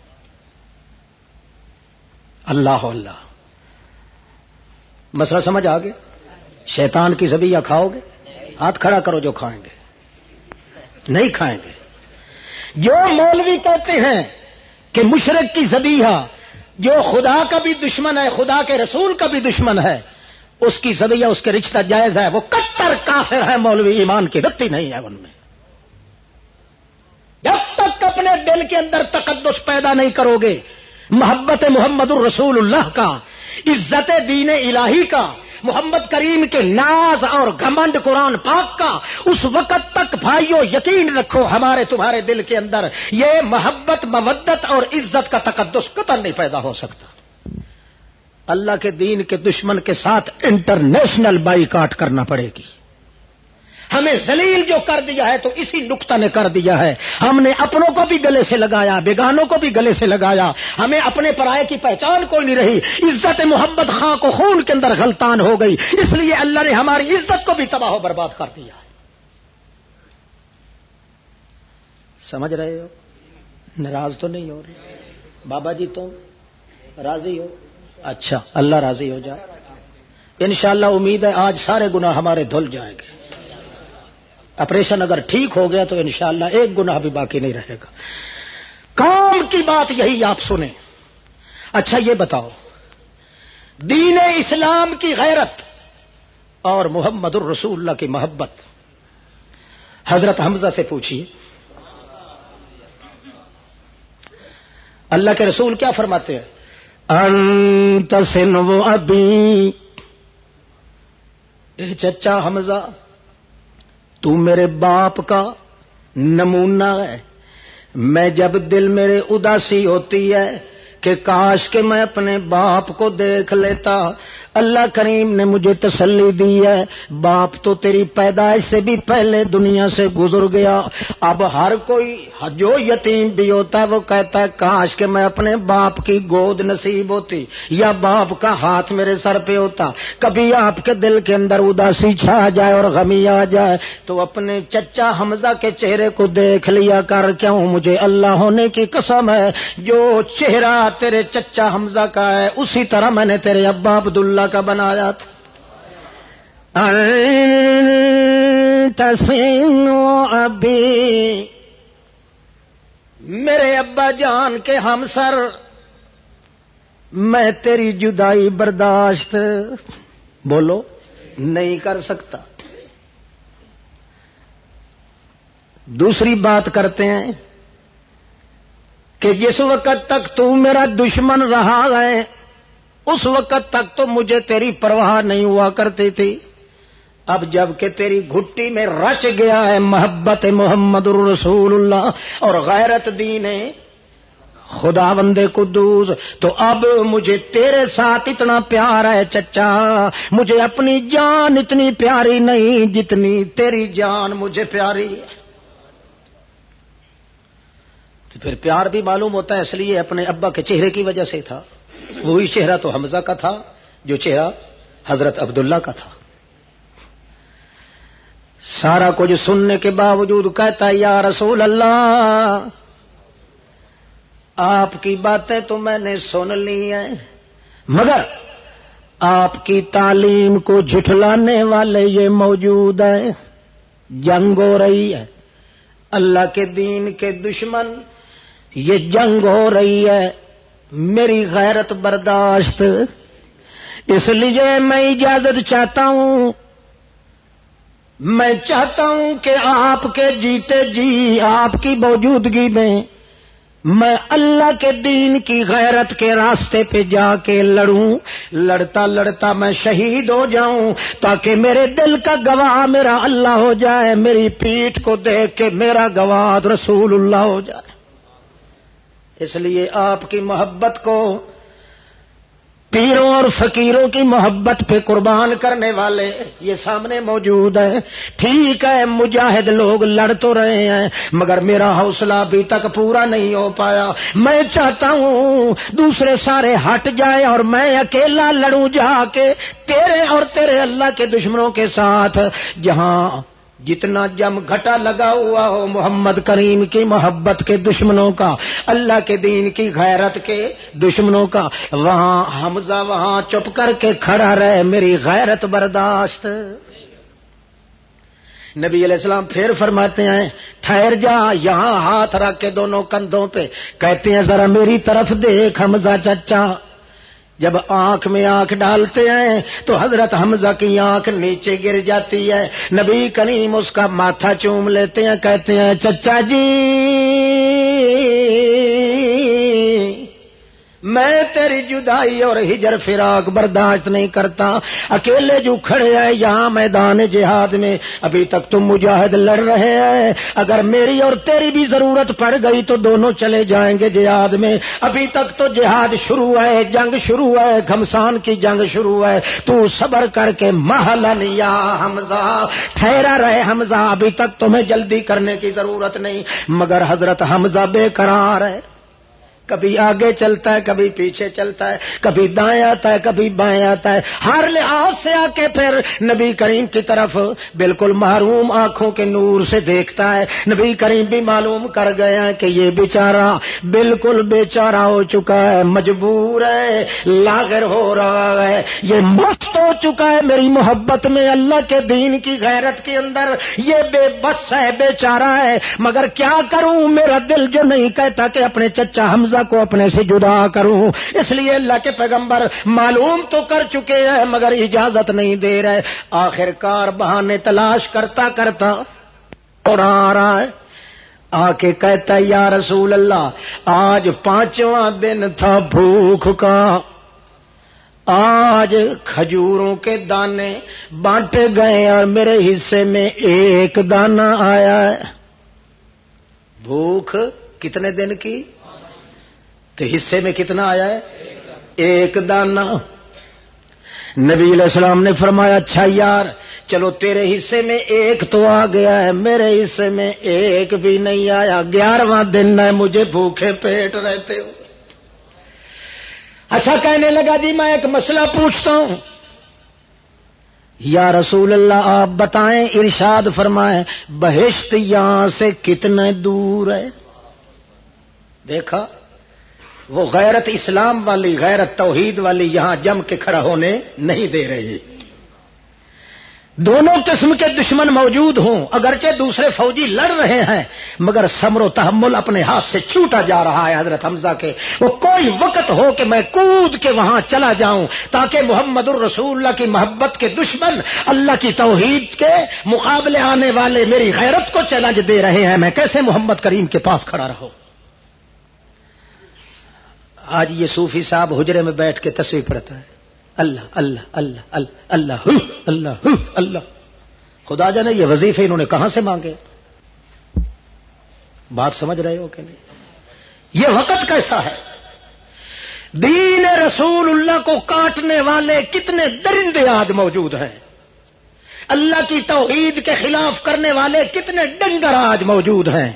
اللہ اللہ، مسئلہ سمجھ آگے؟ شیطان کی ذبیحہ کھاؤ گے؟ ہاتھ کھڑا کرو جو کھائیں گے، نہیں کھائیں گے۔ جو مولوی کہتے ہیں کہ مشرک کی ذبیحہ جو خدا کا بھی دشمن ہے، خدا کے رسول کا بھی دشمن ہے، اس کی ذبیحہ اس کے رشتہ جائز ہے، وہ کٹر کافر ہے، مولوی ایمان کی رتی نہیں ہے ان میں۔ جب تک اپنے دل کے اندر تقدس پیدا نہیں کرو گے، محبت محمد الرسول اللہ کا، عزت دین الہی کا، محمد کریم کے ناز اور گھمنڈ قرآن پاک کا، اس وقت تک بھائیو یقین رکھو ہمارے تمہارے دل کے اندر یہ محبت مودت اور عزت کا تقدس قطعا نہیں پیدا ہو سکتا۔ اللہ کے دین کے دشمن کے ساتھ انٹرنیشنل بائیکاٹ کرنا پڑے گی۔ ہمیں ذلیل جو کر دیا ہے تو اسی نقطہ نے کر دیا ہے، ہم نے اپنوں کو بھی گلے سے لگایا، بیگانوں کو بھی گلے سے لگایا، ہمیں اپنے پرائے کی پہچان کوئی نہیں رہی، عزت محمد خان کو خون کے اندر غلطان ہو گئی، اس لیے اللہ نے ہماری عزت کو بھی تباہ و برباد کر دیا۔ سمجھ رہے ہو؟ ناراض تو نہیں ہو رہے بابا جی؟ تم راضی ہو؟ اچھا، اللہ راضی ہو جائے انشاءاللہ۔ امید ہے آج سارے گناہ ہمارے دھل جائیں گے۔ آپریشن اگر ٹھیک ہو گیا تو انشاءاللہ ایک گناہ بھی باقی نہیں رہے گا۔ کام کی بات یہی آپ سنیں۔ اچھا یہ بتاؤ، دین اسلام کی غیرت اور محمد الرسول اللہ کی محبت، حضرت حمزہ سے پوچھیے۔ اللہ کے رسول کیا فرماتے ہیں؟ انت سنو ابی، اے چچا حمزہ تو میرے باپ کا نمونہ ہے۔ میں جب دل میرے اداسی ہوتی ہے کہ کاش کہ میں اپنے باپ کو دیکھ لیتا، اللہ کریم نے مجھے تسلی دی ہے، باپ تو تیری پیدائش سے بھی پہلے دنیا سے گزر گیا۔ اب ہر کوئی جو یتیم بھی ہوتا ہے وہ کہتا ہے کاش کہ میں اپنے باپ کی گود نصیب ہوتی یا باپ کا ہاتھ میرے سر پہ ہوتا۔ کبھی آپ کے دل کے اندر اداسی چھا جائے اور غمی آ جائے تو اپنے چچا حمزہ کے چہرے کو دیکھ لیا کر، کیوں مجھے اللہ ہونے کی قسم ہے جو چہرہ تیرے چچا حمزہ کا ہے اسی طرح میں نے تیرے ابا عبداللہ کا بنایا تھا۔ انت سنو ابی، میرے ابا جان کے ہمسر، میں تیری جدائی برداشت بولو نہیں کر سکتا۔ دوسری بات کرتے ہیں کہ جس وقت تک تو میرا دشمن رہا ہے اس وقت تک تو مجھے تیری پرواہ نہیں ہوا کرتی تھی، اب جب کہ تیری گھٹی میں رچ گیا ہے محبت محمد الرسول اللہ اور غیرت دین خدا بندے قدوس، تو اب مجھے تیرے ساتھ اتنا پیار ہے چچا، مجھے اپنی جان اتنی پیاری نہیں جتنی تیری جان مجھے پیاری ہے۔ تو پھر پیار بھی معلوم ہوتا ہے، اس لیے اپنے ابا کے چہرے کی وجہ سے تھا، وہی چہرہ تو حمزہ کا تھا جو چہرہ حضرت عبداللہ کا تھا۔ سارا کچھ سننے کے باوجود کہتا ہے یا رسول اللہ، آپ کی باتیں تو میں نے سن لی ہیں، مگر آپ کی تعلیم کو جھٹلانے والے یہ موجود ہیں، جنگ ہو رہی ہے، اللہ کے دین کے دشمن، یہ جنگ ہو رہی ہے، میری غیرت برداشت، اس لیے میں اجازت چاہتا ہوں، میں چاہتا ہوں کہ آپ کے جیتے جی آپ کی موجودگی میں اللہ کے دین کی غیرت کے راستے پہ جا کے لڑوں، لڑتا لڑتا میں شہید ہو جاؤں، تاکہ میرے دل کا گواہ میرا اللہ ہو جائے، میری پیٹھ کو دیکھ کے میرا گواہ رسول اللہ ہو جائے۔ اس لیے آپ کی محبت کو پیروں اور فقیروں کی محبت پہ قربان کرنے والے یہ سامنے موجود ہیں۔ ٹھیک ہے مجاہد لوگ لڑ تو رہے ہیں، مگر میرا حوصلہ ابھی تک پورا نہیں ہو پایا۔ میں چاہتا ہوں دوسرے سارے ہٹ جائیں اور میں اکیلا لڑوں جا کے تیرے اور تیرے اللہ کے دشمنوں کے ساتھ، جہاں جتنا جم گھٹا لگا ہوا ہو محمد کریم کی محبت کے دشمنوں کا، اللہ کے دین کی غیرت کے دشمنوں کا، وہاں حمزہ وہاں چپ کر کے کھڑا رہے، میری غیرت برداشت۔ نبی علیہ السلام پھر فرماتے ہیں ٹھہر جا، یہاں ہاتھ رکھ کے دونوں کندھوں پہ کہتے ہیں ذرا میری طرف دیکھ حمزہ چچا۔ جب آنکھ میں آنکھ ڈالتے ہیں تو حضرت حمزہ کی آنکھ نیچے گر جاتی ہے، نبی کریم اس کا ماتھا چوم لیتے ہیں، کہتے ہیں چچا جی میں تیری جدائی اور ہجر فراق برداشت نہیں کرتا، اکیلے جو کھڑے ہیں یہاں میدان جہاد میں، ابھی تک تم مجاہد لڑ رہے ہیں، اگر میری اور تیری بھی ضرورت پڑ گئی تو دونوں چلے جائیں گے جہاد میں، ابھی تک تو جہاد شروع ہے، جنگ شروع ہے، گھمسان کی جنگ شروع ہے، تو صبر کر کے مہلن یا حمزہ، ٹھہرا رہے حمزہ، ابھی تک تمہیں جلدی کرنے کی ضرورت نہیں۔ مگر حضرت حمزہ بے قرار ہے، کبھی آگے چلتا ہے، کبھی پیچھے چلتا ہے، کبھی دائیں آتا ہے، کبھی بائیں آتا ہے، ہر لحاظ سے آ کے پھر نبی کریم کی طرف بالکل محروم آنکھوں کے نور سے دیکھتا ہے۔ نبی کریم بھی معلوم کر گئے ہیں کہ یہ بیچارہ بالکل بیچارہ ہو چکا ہے، مجبور ہے، لاغر ہو رہا ہے، یہ مست ہو چکا ہے میری محبت میں، اللہ کے دین کی غیرت کے اندر یہ بے بس ہے، بیچارہ ہے، مگر کیا کروں، میرا دل جو نہیں کہتا کہ اپنے چچا حمزہ کو اپنے سے جدا کروں، اس لیے اللہ کے پیغمبر معلوم تو کر چکے ہیں مگر اجازت نہیں دے رہے۔ آخر کار بہانے تلاش کرتا کرتا اور آ رہا ہے، آ کے کہتا ہے یا رسول اللہ آج 5واں دن تھا بھوک کا، آج کھجوروں کے دانے بانٹے گئے اور میرے حصے میں 1 دانہ آیا ہے۔ بھوک کتنے دن کی؟ تو حصے میں کتنا آیا ہے؟ 1 دانہ۔ نبی علیہ السلام نے فرمایا اچھا یار چلو تیرے حصے میں 1 تو آ گیا ہے، میرے حصے میں 1 بھی نہیں آیا، 11واں دن ہے مجھے بھوکے پیٹ رہتے ہو۔ اچھا کہنے لگا جی میں ایک مسئلہ پوچھتا ہوں، یا رسول اللہ آپ بتائیں، ارشاد فرمائیں بہشت یہاں سے کتنے دور ہے؟ دیکھا وہ غیرت اسلام والی، غیرت توحید والی یہاں جم کے کھڑا ہونے نہیں دے رہے۔ دونوں قسم کے دشمن موجود ہوں، اگرچہ دوسرے فوجی لڑ رہے ہیں مگر صبر و تحمل اپنے ہاتھ سے چھوٹا جا رہا ہے حضرت حمزہ کے۔ وہ کوئی وقت ہو کہ میں کود کے وہاں چلا جاؤں تاکہ محمد الرسول اللہ کی محبت کے دشمن، اللہ کی توحید کے مقابلے آنے والے میری غیرت کو چیلنج دے رہے ہیں، میں کیسے محمد کریم کے پاس کھڑا رہوں۔ آج یہ صوفی صاحب حجرے میں بیٹھ کے تسبیح پڑھتا ہے، اللہ اللہ اللہ اللہ اللہ اللہ اللہ۔ خدا جانے یہ وظیفے انہوں نے کہاں سے مانگے؟ بات سمجھ رہے ہو کہ نہیں؟ یہ وقت کیسا ہے؟ دین رسول اللہ کو کاٹنے والے کتنے درندے آج موجود ہیں، اللہ کی توحید کے خلاف کرنے والے کتنے ڈنگر آج موجود ہیں،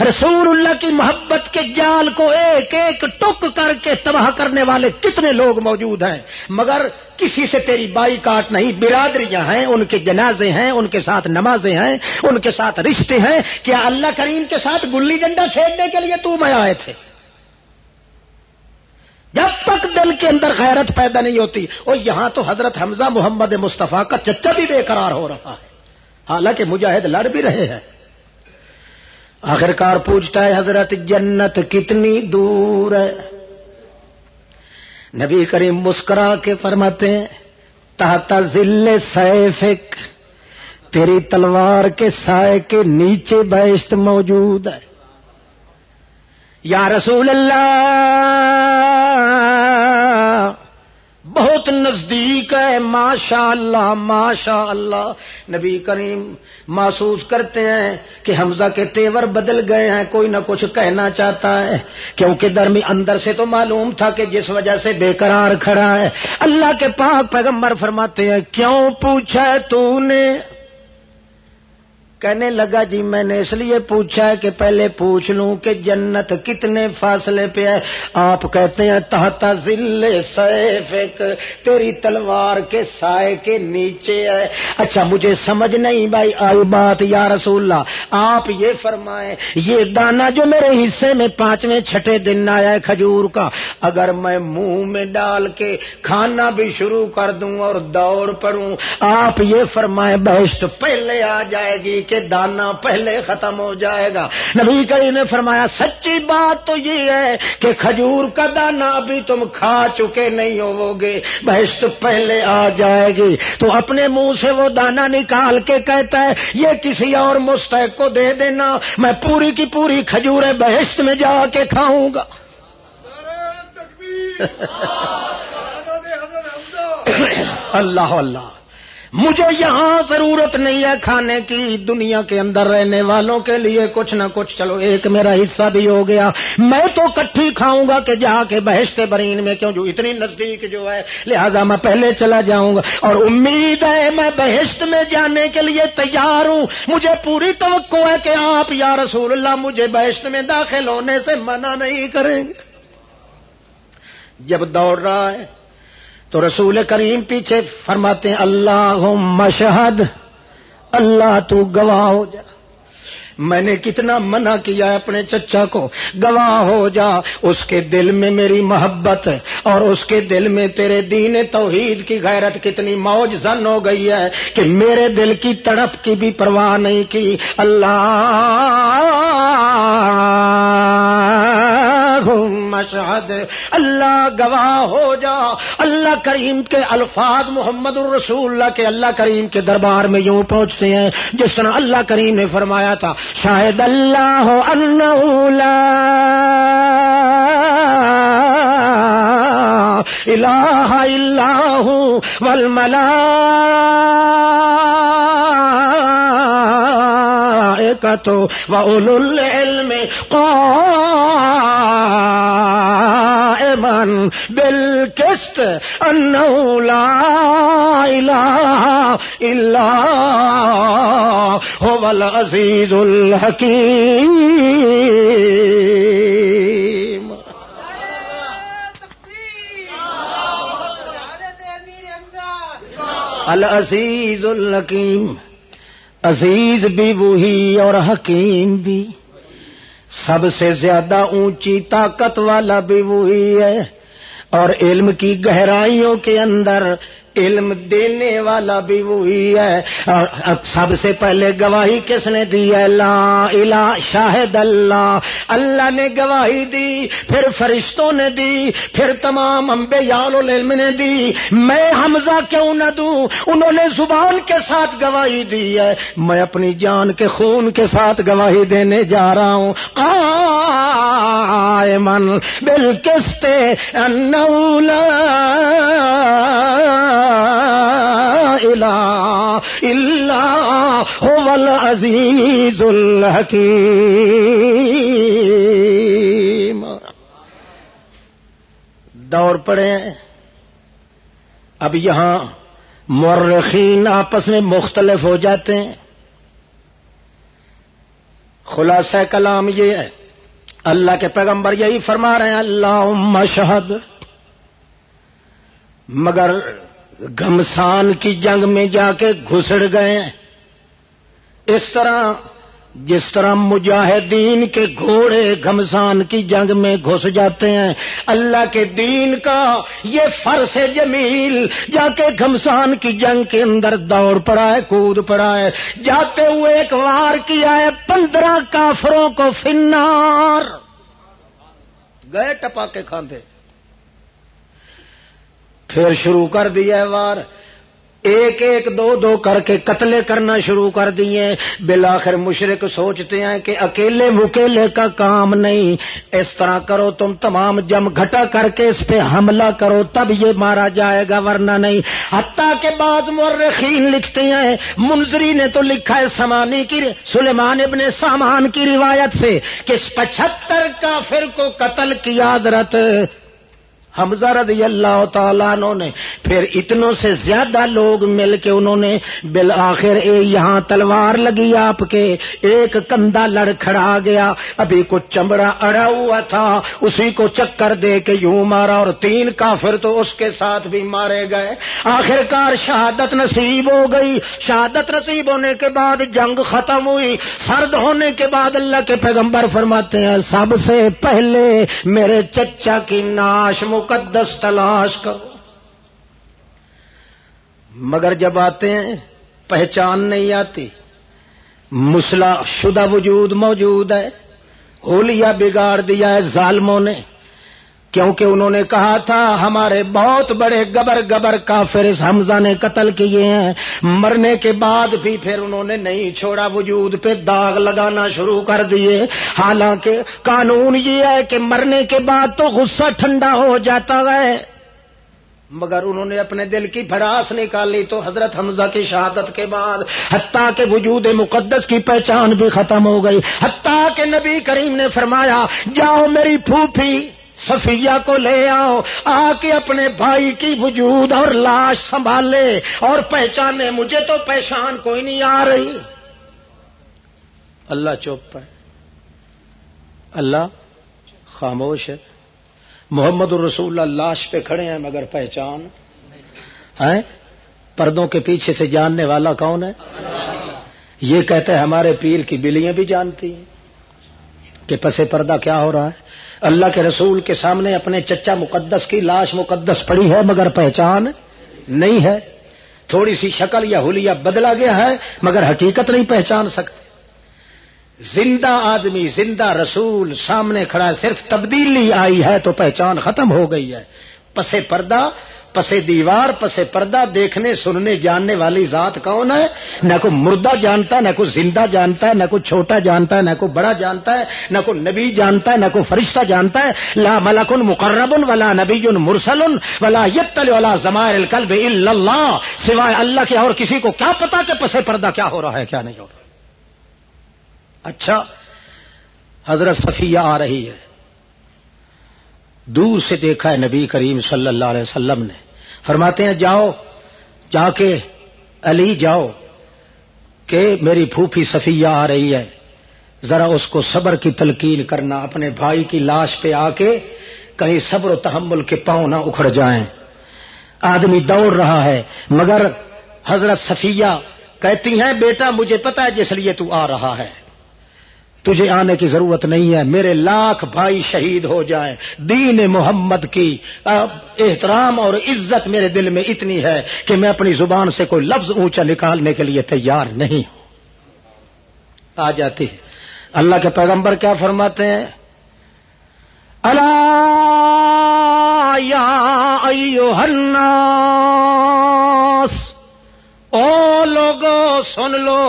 رسول اللہ کی محبت کے جال کو ایک ایک ٹک کر کے تباہ کرنے والے کتنے لوگ موجود ہیں، مگر کسی سے تیری بائی کاٹ نہیں، برادریاں ہیں، ان کے جنازے ہیں، ان کے ساتھ نمازیں ہیں، ان کے ساتھ رشتے ہیں۔ کیا اللہ کریم کے ساتھ گلی ڈنڈا کھیلنے کے لیے تو میں آئے تھے؟ جب تک دل کے اندر غیرت پیدا نہیں ہوتی، اور یہاں تو حضرت حمزہ محمد مصطفیٰ کا چچا بھی بے قرار ہو رہا ہے، حالانکہ مجاہد لڑ بھی رہے ہیں۔ آخرکار پوچھتا ہے حضرت جنت کتنی دور ہے؟ نبی کریم مسکرا کے فرماتے ہیں تحت ظل سیفک، تیری تلوار کے سائے کے نیچے بہشت موجود ہے۔ یا رسول اللہ بہت نزدیک ہے، ماشاء اللہ ماشاء اللہ۔ نبی کریم محسوس کرتے ہیں کہ حمزہ کے تیور بدل گئے ہیں، کوئی نہ کچھ کہنا چاہتا ہے، کیونکہ اندر سے تو معلوم تھا کہ جس وجہ سے بے قرار کھڑا ہے۔ اللہ کے پاک پیغمبر فرماتے ہیں کیوں پوچھا ہے تو نے؟ کہنے لگا جی میں نے اس لیے پوچھا ہے کہ پہلے پوچھ لوں کہ جنت کتنے فاصلے پہ ہے۔ آپ کہتے ہیں تحت ظل سیفک، تیری تلوار کے سائے کے نیچے ہے۔ اچھا مجھے سمجھ نہیں بھائی آئی بات یا رسول اللہ، آپ یہ فرمائیں یہ دانہ جو میرے حصے میں 5ویں 6 دن آیا ہے کھجور کا، اگر میں منہ میں ڈال کے کھانا بھی شروع کر دوں اور دوڑ پڑوں، آپ یہ فرمائیں بہشت پہلے آ جائے گی کہ دانا پہلے ختم ہو جائے گا؟ نبی کریم نے فرمایا سچی بات تو یہ ہے کہ کھجور کا دانا ابھی تم کھا چکے نہیں ہوو گے، بہشت پہلے آ جائے گی۔ تو اپنے منہ سے وہ دانا نکال کے کہتا ہے یہ کسی اور مستحق کو دے دینا، میں پوری کی پوری کھجوریں بہشت میں جا کے کھاؤں گا۔ اللہ اللہ، مجھے یہاں ضرورت نہیں ہے کھانے کی، دنیا کے اندر رہنے والوں کے لیے کچھ نہ کچھ، چلو ایک میرا حصہ بھی ہو گیا، میں تو کٹھی کھاؤں گا کہ جا کے بہشت برین میں، کیوں جو اتنی نزدیک جو ہے لہذا میں پہلے چلا جاؤں گا، اور امید ہے میں بہشت میں جانے کے لیے تیار ہوں، مجھے پوری توقع ہے کہ آپ یا رسول اللہ مجھے بہشت میں داخل ہونے سے منع نہیں کریں گے۔ جب دوڑ رہا ہے تو رسول کریم پیچھے فرماتے ہیں اللہم اشہد، اللہ تو گواہ ہو جا، میں نے کتنا منع کیا ہے اپنے چچا کو، گواہ ہو جا، اس کے دل میں میری محبت ہے اور اس کے دل میں تیرے دین توحید کی غیرت کتنی موج زن ہو گئی ہے کہ میرے دل کی تڑپ کی بھی پرواہ نہیں کی۔ اللہم اشہد، اللہ گواہ ہو جا۔ اللہ کریم کے الفاظ محمد الرسول اللہ کے اللہ کریم کے دربار میں یوں پہنچتے ہیں جس طرح اللہ کریم نے فرمایا تھا شاہد اللہ انہ لا الہ الا ہو والملائکۃ واولو العلم قائما بالقسط انہ لا الہ الا هو العزیز الحکیم۔ العزیز الحکیم، عزیز بھی وہی اور حکیم بھی، سب سے زیادہ اونچی طاقت والا بھی وہی ہے، اور علم کی گہرائیوں کے اندر علم دینے والا بھی وہی ہے۔ اور اب سب سے پہلے گواہی کس نے دی ہے؟ لا الہ، شاہد اللہ، اللہ نے گواہی دی، پھر فرشتوں نے دی، پھر تمام انبیاء العلم نے دی، میں حمزہ کیوں نہ دوں؟ انہوں نے زبان کے ساتھ گواہی دی ہے، میں اپنی جان کے خون کے ساتھ گواہی دینے جا رہا ہوں۔ قائما بالقسط انہ لا الہ الا هو العزیز الحکیم. دور پڑے ہیں. اب یہاں مورخین آپس میں مختلف ہو جاتے ہیں. خلاصہ کلام یہ ہے، اللہ کے پیغمبر یہی فرما رہے ہیں اللہم اشہد، مگر گھمسان کی جنگ میں جا کے گھسڑ گئے اس طرح جس طرح مجاہدین کے گھوڑے گھمسان کی جنگ میں گھس جاتے ہیں. اللہ کے دین کا یہ فرس جمیل جا کے گھمسان کی جنگ کے اندر دوڑ پڑا ہے، کود پڑا ہے. جاتے ہوئے ایک وار کیا ہے 15 کافروں کو فنار، گئے ٹپا کے کھاندے. پھر شروع کر دیا ہے وار، ایک ایک دو دو کر کے قتل کرنا شروع کر دیے. بالآخر مشرک سوچتے ہیں کہ اکیلے مکیلے کا کام نہیں، اس طرح کرو تم تمام جم گھٹا کر کے اس پہ حملہ کرو تب یہ مارا جائے گا ورنہ نہیں. حتیٰ کہ بعض مورخین لکھتے ہیں، منذری نے تو لکھا ہے سمانی کی سلیمان ابن سامان کی روایت سے کہ 75 کافر کو قتل کیا حضرت حمزہ رضی اللہ تعالیٰ عنہ نے. پھر اتنوں سے زیادہ لوگ مل کے انہوں نے بالآخر یہاں تلوار لگی آپ کے، ایک کندھا لڑ کھڑا گیا، ابھی کچھ چمڑا اڑا ہوا تھا اسی کو چکر دے کے یوں مارا اور 3 کافر تو اس کے ساتھ بھی مارے گئے. آخرکار شہادت نصیب ہو گئی. شہادت نصیب ہونے کے بعد جنگ ختم ہوئی. سرد ہونے کے بعد اللہ کے پیغمبر فرماتے ہیں سب سے پہلے میرے چچا کی نعش مقدس تلاش کرو. مگر جب آتے ہیں پہچان نہیں آتی. مسلح شدہ وجود موجود ہے، حلیہ بگاڑ دیا ہے ظالموں نے، کیونکہ انہوں نے کہا تھا ہمارے بہت بڑے گبر گبر کافر اس حمزہ نے قتل کیے ہیں. مرنے کے بعد بھی پھر انہوں نے نہیں چھوڑا، وجود پہ داغ لگانا شروع کر دیے. حالانکہ قانون یہ ہے کہ مرنے کے بعد تو غصہ ٹھنڈا ہو جاتا ہے، مگر انہوں نے اپنے دل کی بھڑاس نکالی تو حضرت حمزہ کی شہادت کے بعد حتیٰ کہ وجود مقدس کی پہچان بھی ختم ہو گئی. حتیٰ کہ نبی کریم نے فرمایا جاؤ میری پھوپھی صفیہ کو لے آؤ، آ کے اپنے بھائی کی وجود اور لاش سنبھالے اور پہچانے. مجھے تو پہچان کوئی نہیں آ رہی. اللہ چپ ہے، اللہ خاموش ہے. محمد الرسول اللہ لاش پہ کھڑے ہیں مگر پہچان ہے. پردوں کے پیچھے سے جاننے والا کون ہے؟ یہ کہتے ہیں ہمارے پیر کی بلیاں بھی جانتی ہیں کہ پس پردہ کیا ہو رہا ہے. اللہ کے رسول کے سامنے اپنے چچا مقدس کی لاش مقدس پڑی ہے مگر پہچان نہیں ہے. تھوڑی سی شکل یا حلیہ بدلا گیا ہے مگر حقیقت نہیں پہچان سکتے. زندہ آدمی زندہ رسول سامنے کھڑا ہے، صرف تبدیلی آئی ہے تو پہچان ختم ہو گئی ہے. پسے پردہ پسے دیوار پسے پردہ دیکھنے سننے جاننے والی ذات کون ہے؟ نہ کوئی مردہ جانتا ہے، نہ کوئی زندہ جانتا ہے، نہ کوئی چھوٹا جانتا ہے، نہ کوئی بڑا جانتا ہے، نہ کوئی نبی جانتا ہے، نہ کوئی فرشتہ جانتا ہے. لا ملک مقرب ولا نبی مرسل ولا یطلع علی ضمائر القلب الا اللہ. سوائے اللہ کے اور کسی کو کیا پتا کہ پسے پردہ کیا ہو رہا ہے کیا نہیں ہو رہا. اچھا حضرت صفیہ آ رہی ہے، دور سے دیکھا ہے نبی کریم صلی اللہ علیہ وسلم نے. فرماتے ہیں جاؤ جا کے علی جاؤ کہ میری پھوپھی صفیہ آ رہی ہے، ذرا اس کو صبر کی تلقین کرنا. اپنے بھائی کی لاش پہ آ کے کہیں صبر و تحمل کے پاؤں نہ اکھڑ جائیں. آدمی دوڑ رہا ہے مگر حضرت صفیہ کہتی ہیں بیٹا مجھے پتا ہے جس لیے تو آ رہا ہے، تجھے آنے کی ضرورت نہیں ہے. میرے لاکھ بھائی شہید ہو جائیں، دین محمد کی احترام اور عزت میرے دل میں اتنی ہے کہ میں اپنی زبان سے کوئی لفظ اونچا نکالنے کے لیے تیار نہیں ہوں. آ جاتی ہے. اللہ کے پیغمبر کیا فرماتے ہیں؟ الا یا ایھا الناس، او لوگو سن لو،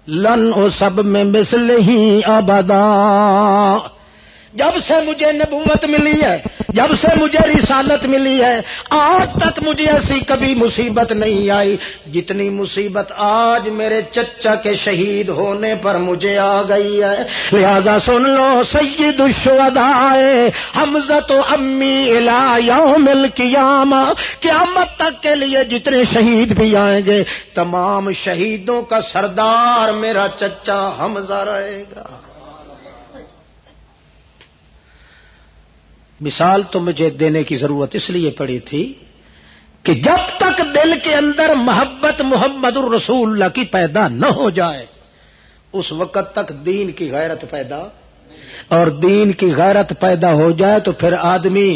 لن سب میں مثل ہی ابدا. جب سے مجھے نبوت ملی ہے جب سے مجھے رسالت ملی ہے آج تک مجھے ایسی کبھی مصیبت نہیں آئی جتنی مصیبت آج میرے چچا کے شہید ہونے پر مجھے آ گئی ہے. لہذا سن لو سید الشہداء حمزہ تو امی الی یوم القیامہ، قیامت تک کے لیے جتنے شہید بھی آئیں گے تمام شہیدوں کا سردار میرا چچا حمزہ رہے گا. مثال تو مجھے دینے کی ضرورت اس لیے پڑی تھی کہ جب تک دل کے اندر محبت محمد الرسول اللہ کی پیدا نہ ہو جائے اس وقت تک دین کی غیرت پیدا، اور دین کی غیرت پیدا ہو جائے تو پھر آدمی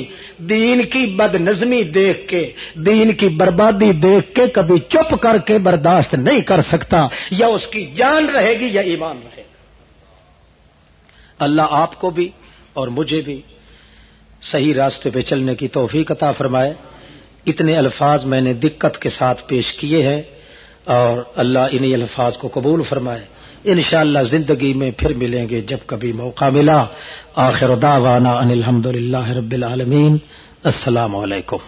دین کی بد نظمی دیکھ کے، دین کی بربادی دیکھ کے کبھی چپ کر کے برداشت نہیں کر سکتا، یا اس کی جان رہے گی یا ایمان رہے گا. اللہ آپ کو بھی اور مجھے بھی صحیح راستے پہ چلنے کی توفیق عطا فرمائے. اتنے الفاظ میں نے دقت کے ساتھ پیش کیے ہیں اور اللہ انہی الفاظ کو قبول فرمائے. انشاءاللہ زندگی میں پھر ملیں گے جب کبھی موقع ملا. آخر دعوانا ان الحمدللہ رب العالمین. السلام علیکم.